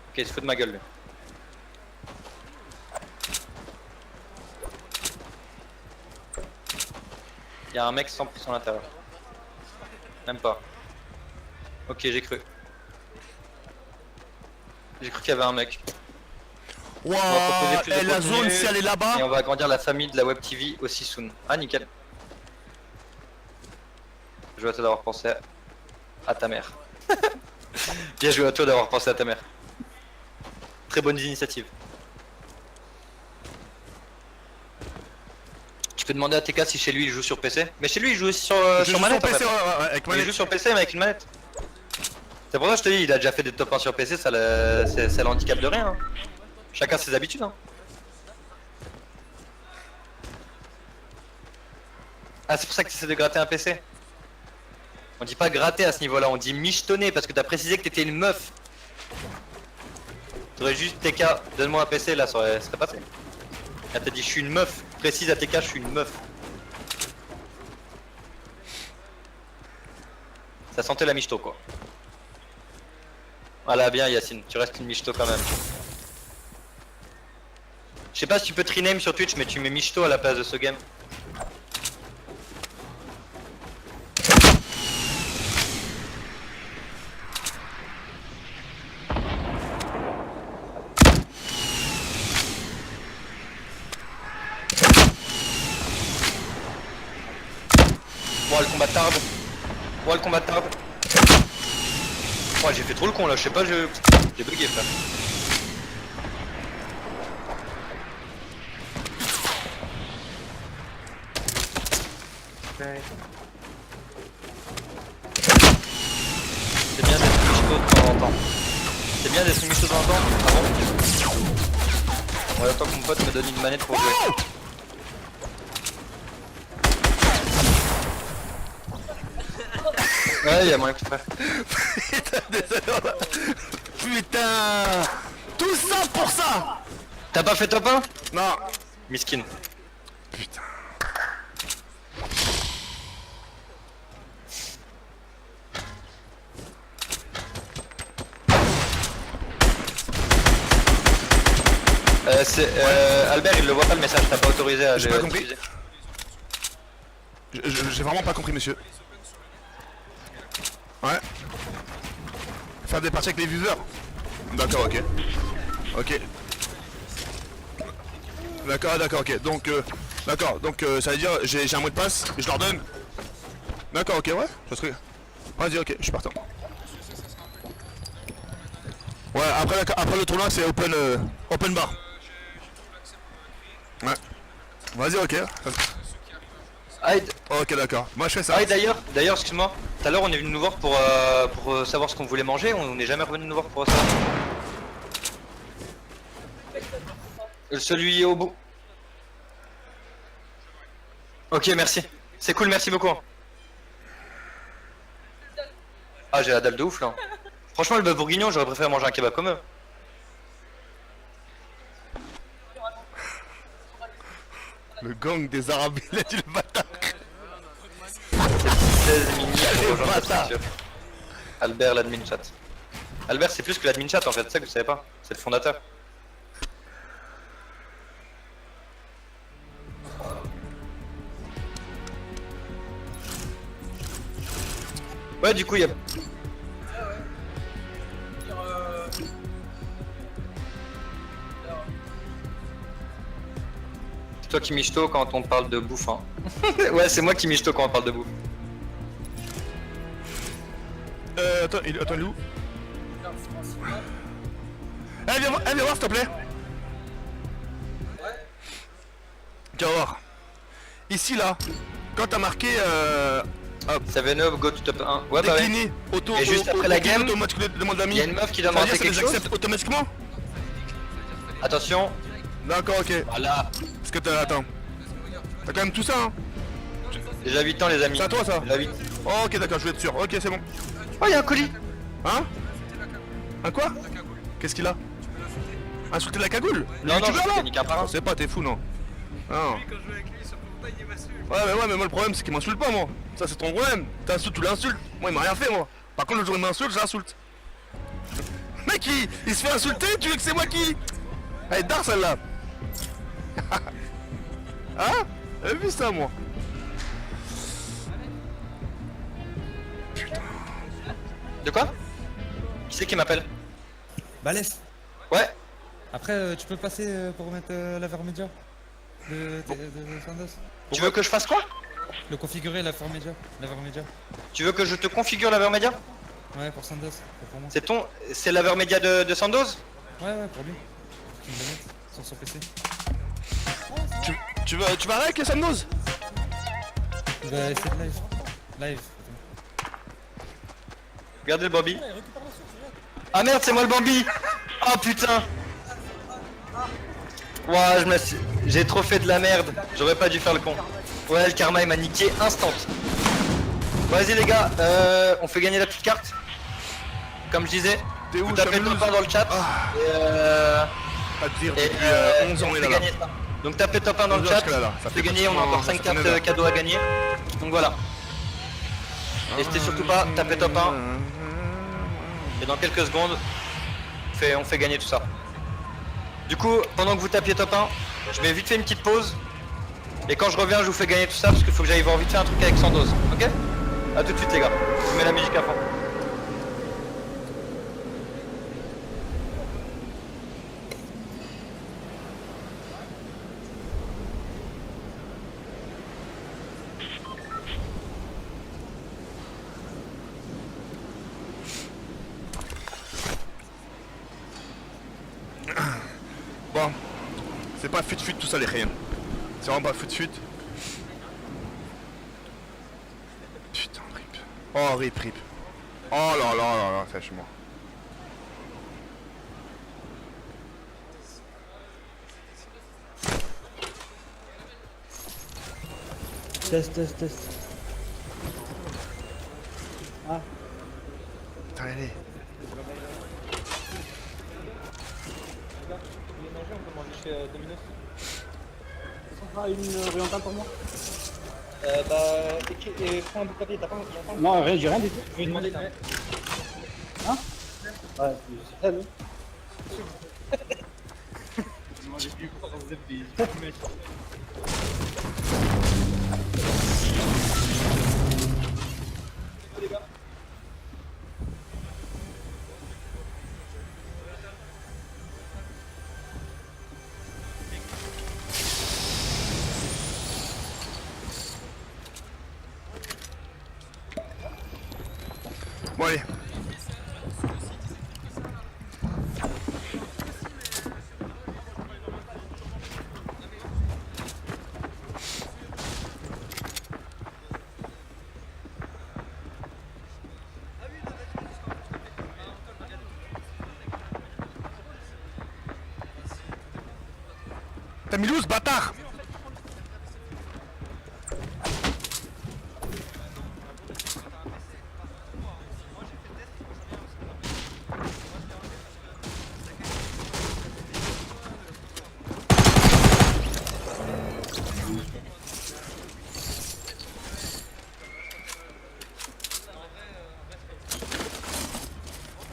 Ok, il se fout de ma gueule lui. Il y a un mec 100% à l'intérieur. Même pas. Ok, j'ai cru. J'ai cru qu'il y avait un mec. Waouh, On va proposer plus de et la contenu, zone, si elle est là-bas. Et on va agrandir la famille de la Web TV aussi soon. Ah nickel. Je vois à toi d'avoir pensé à ta mère. Bien joué à toi d'avoir pensé à ta mère. Très bonnes initiatives. Tu peux demander à TK si chez lui il joue sur PC. Mais chez lui il joue aussi sur manette en PC, fait. ouais, avec Il manette. joue sur PC mais avec une manette. C'est pour ça que je te dis, il a déjà fait des top 1 sur PC, ça le handicap de rien. Hein. Chacun ses habitudes. Hein. Ah c'est pour ça que tu essaies de gratter un PC. On dit pas gratter à ce niveau là, on dit michetonner parce que t'as précisé que t'étais une meuf. T'aurais juste TK, donne-moi un PC là, ça serait passé. Là t'as dit je suis une meuf, précise à TK je suis une meuf. Ça sentait la michto quoi. Voilà bien Yacine, tu restes une michto quand même. Je sais pas si tu peux te rename sur Twitch mais tu mets michto à la place de ce game. Moi le combat tarde. Moi le combat tarde. Moi j'ai fait trop le con là, je sais pas, j'ai bugué frère. C'est bien d'être michto de temps en temps. C'est bien d'être michto de temps en temps. Ah bon. Ouais, attends que mon pote me donne une manette pour jouer. Ouais, y'a moyen que tu fasses. Putain, désolé. Putain. Tout ça pour ça. T'as pas fait top 1? Non. Miskin. Putain. Albert il le voit pas le message, t'as pas autorisé à J'ai le pas compris. diffuser. J'ai vraiment pas compris, monsieur. Ouais. Faire des parties avec les viewers. D'accord, ok. Ok. D'accord, ok. Donc, ça veut dire j'ai un mot de passe et je leur donne. D'accord, ok, ouais. Ça serait. Vas-y, ok, je suis partant. Ouais, après le tournoi, c'est open bar. Ouais. Vas-y, ok. Aïe, Ok, d'accord. Moi, je fais ça. d'ailleurs, excuse-moi, Tout à l'heure on est venu nous voir pour savoir ce qu'on voulait manger, on n'est jamais revenu nous voir pour ça. Celui au bout. Ok, merci. C'est cool, merci beaucoup. Ah, j'ai la dalle de ouf là. Franchement, le bœuf bourguignon, j'aurais préféré manger un kebab comme eux. Le gang des Arabes, il a dit le bâtard. 16 minutes pour rejoindre la bâtard. structure. Albert, l'admin chat. Albert, c'est plus que l'admin chat en fait, c'est ça que vous savez pas. C'est le fondateur. Ouais, du coup, il y a. C'est toi qui michto quand on parle de bouffe, hein. Ouais, c'est moi qui michto quand on parle de bouffe. Attends, il est où? Eh, viens voir s'il te plaît. Tu vas voir. Ici là, quand t'as marqué hop, 7up, go to top 1. Ouais, bah ouais. décliné, auto, Et juste après la game, automatiquement demande d'amis. Il y a une meuf qui doit Ça veut dire lancer que quelque ça chose. les accepte automatiquement? Attention. D'accord, ok. Voilà. Parce que t'as. Attends. T'as quand même tout ça, hein? Déjà 8 ans, les amis. C'est à toi ça? Déjà 8. Oh, ok, d'accord, je vais être sûr. Ok, c'est bon. Oh, il y a un colis. Hein? Un quoi? Qu'est-ce qu'il a? Insulter la cagoule? Le Non, non, youtubeur, je là? nique un par un. Je sais pas, t'es fou, non? Non. Quand je joue avec lui sur Fortnite, il m'insulte. Ouais, mais moi le problème c'est qu'il m'insulte pas, moi. Ça, c'est ton problème. T'insultes ou l'insultes. Moi, il m'a rien fait, moi. Par contre, le jour où il m'insulte, je l'insulte. Mec, il se fait insulter, tu veux que c'est moi qui. Elle est d'art celle-là. Hein? J'avais vu ça, moi. De quoi? Qui c'est qui m'appelle? Balèze. Ouais. Après, tu peux passer pour remettre la vermédia de Sandos. Tu veux que je fasse quoi? Le configurer, la vermédia. La vermédia. Tu veux que je te configure la Vermedia? Ouais, pour Sandos. Pour moi. C'est la Vermedia de Sandoz? Ouais, pour lui. Tu me le mets sur son PC. Tu vas avec les Samnose? Il va essayer de live. Live. Regardez le Bambi. Ah merde, c'est moi le Bambi. Oh putain. Ouah, j'ai trop fait de la merde. J'aurais pas dû faire le con. Ouais, le karma il m'a niqué instant. Vas-y les gars, on fait gagner la petite carte. Comme je disais, T'es où, vous tapez Chamlouz? top 1 dans le chat. Pas te dire, Et depuis 11 ans, on on est fait là. gagner ça. Donc tapez top 1 dans le 11 ans chat. jusque là. Ça On fait fait gagner, on a encore 5 pratiquement- ça fait cartes 9 cadeaux à gagner. Donc voilà. N'hésitez surtout pas, tapez top 1. Et dans quelques secondes, on fait gagner tout ça. Du coup, pendant que vous tapiez top 1, je mets vite fait une petite pause. Et quand je reviens, je vous fais gagner tout ça parce qu'il faut que j'aille voir vite fait un truc avec Sandoz. Ok? A tout de suite les gars. Je vous mets la musique à fond. Bon, c'est pas fut tout ça les rien. C'est vraiment pas fut. Putain, rip. Oh, rip. Oh là là, sèche-moi. Test. Ah, Putain, allez. ah, une orientale pour moi? Bah, et prends un bout de papier, t'as pas un Non, rien, j'ai rien du tout. Je vais demander. Hein? Ouais, c'est ça, oui. Bon, allez. T'as mis loose, bâtard.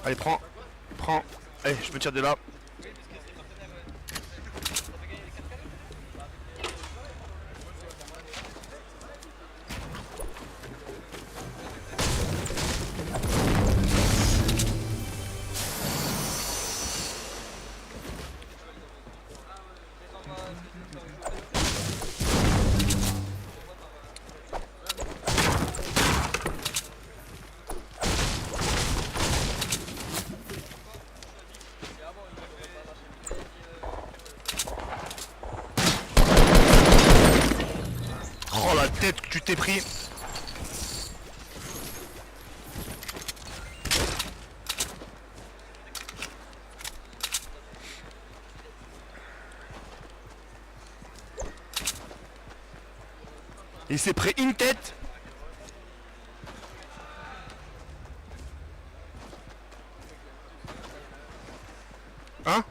Allez, prends. Prends. Allez, je me tire de là. Oh la tête que tu t'es pris. Il s'est pris une tête. Hein?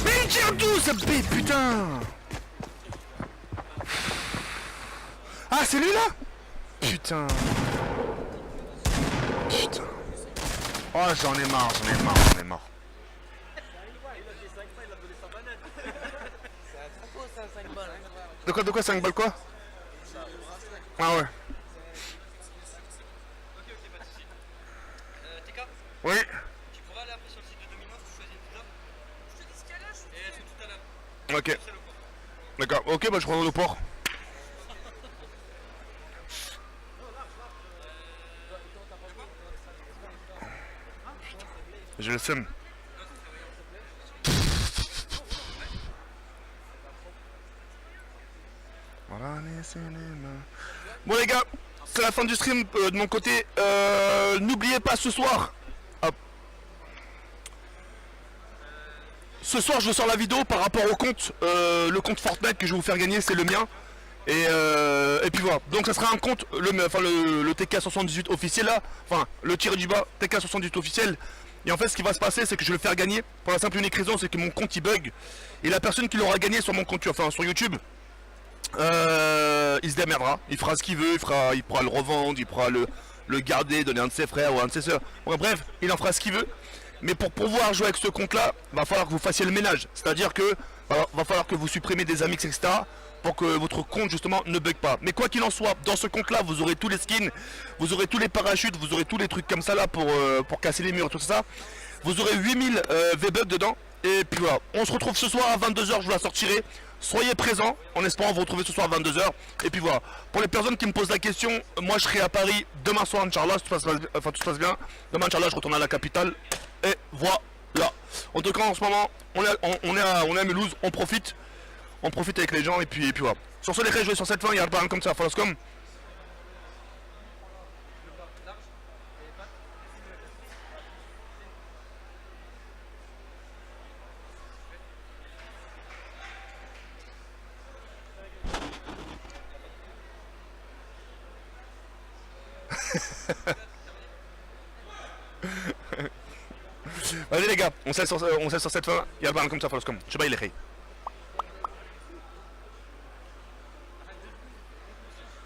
Mais il tire d'où ce bête, putain? Ah, c'est lui là? Putain. Putain. Oh, j'en ai marre, j'en ai marre, j'en ai marre. De quoi 5 balles quoi? Ah ouais. Ok, pas de soucis. TK, Oui. tu pourras aller après sur le site de Domino's, tu choisis une pizza. Je te dis ce qu'il y a là, et elles sont toutes à l'heure. Ok. D'accord. Ok, bah je prends le port. J'ai le seum. Voilà les cinémas. Bon les gars, c'est la fin du stream de mon côté. N'oubliez pas ce soir. Hop. Ce soir je sors la vidéo par rapport au compte. Le compte Fortnite que je vais vous faire gagner, c'est le mien. Et puis voilà, donc ça sera un compte, le TK78 officiel là, enfin le tiré du bas TK78 officiel. Et en fait ce qui va se passer c'est que je vais le faire gagner pour la simple et unique raison, c'est que mon compte il bug. Et la personne qui l'aura gagné sur mon compte, enfin sur YouTube, il se démerdera, il fera ce qu'il veut, il pourra le revendre, il pourra le garder, donner à un de ses frères ou à un de ses soeurs. Ouais, bref, il en fera ce qu'il veut. Mais pour pouvoir jouer avec ce compte là, va falloir que vous fassiez le ménage. C'est-à-dire que va falloir que vous supprimez des amis, etc. pour que votre compte justement ne bug pas. Mais quoi qu'il en soit, dans ce compte là vous aurez tous les skins, vous aurez tous les parachutes, vous aurez tous les trucs comme ça là pour casser les murs, tout ça. Vous aurez 8000 V-Bucks dedans. Et puis voilà, on se retrouve ce soir à 22h, je vous la sortirai. Soyez présents, en espérant vous retrouver ce soir à 22h. Et puis voilà, pour les personnes qui me posent la question, moi je serai à Paris demain soir Inch'Allah, tout se passe bien. Demain Inch'Allah je retourne à la capitale. Et voilà. En tout cas en ce moment, on est à Mulhouse, on profite avec les gens et puis voilà. Sur ce les gars, je vais sur cette fin, il y a pas rien comme ça, Foloscom. Vas-y les gars, on sait sur cette fin, il y a pas rien comme ça, Foloscom. Je sais pas, il est ré.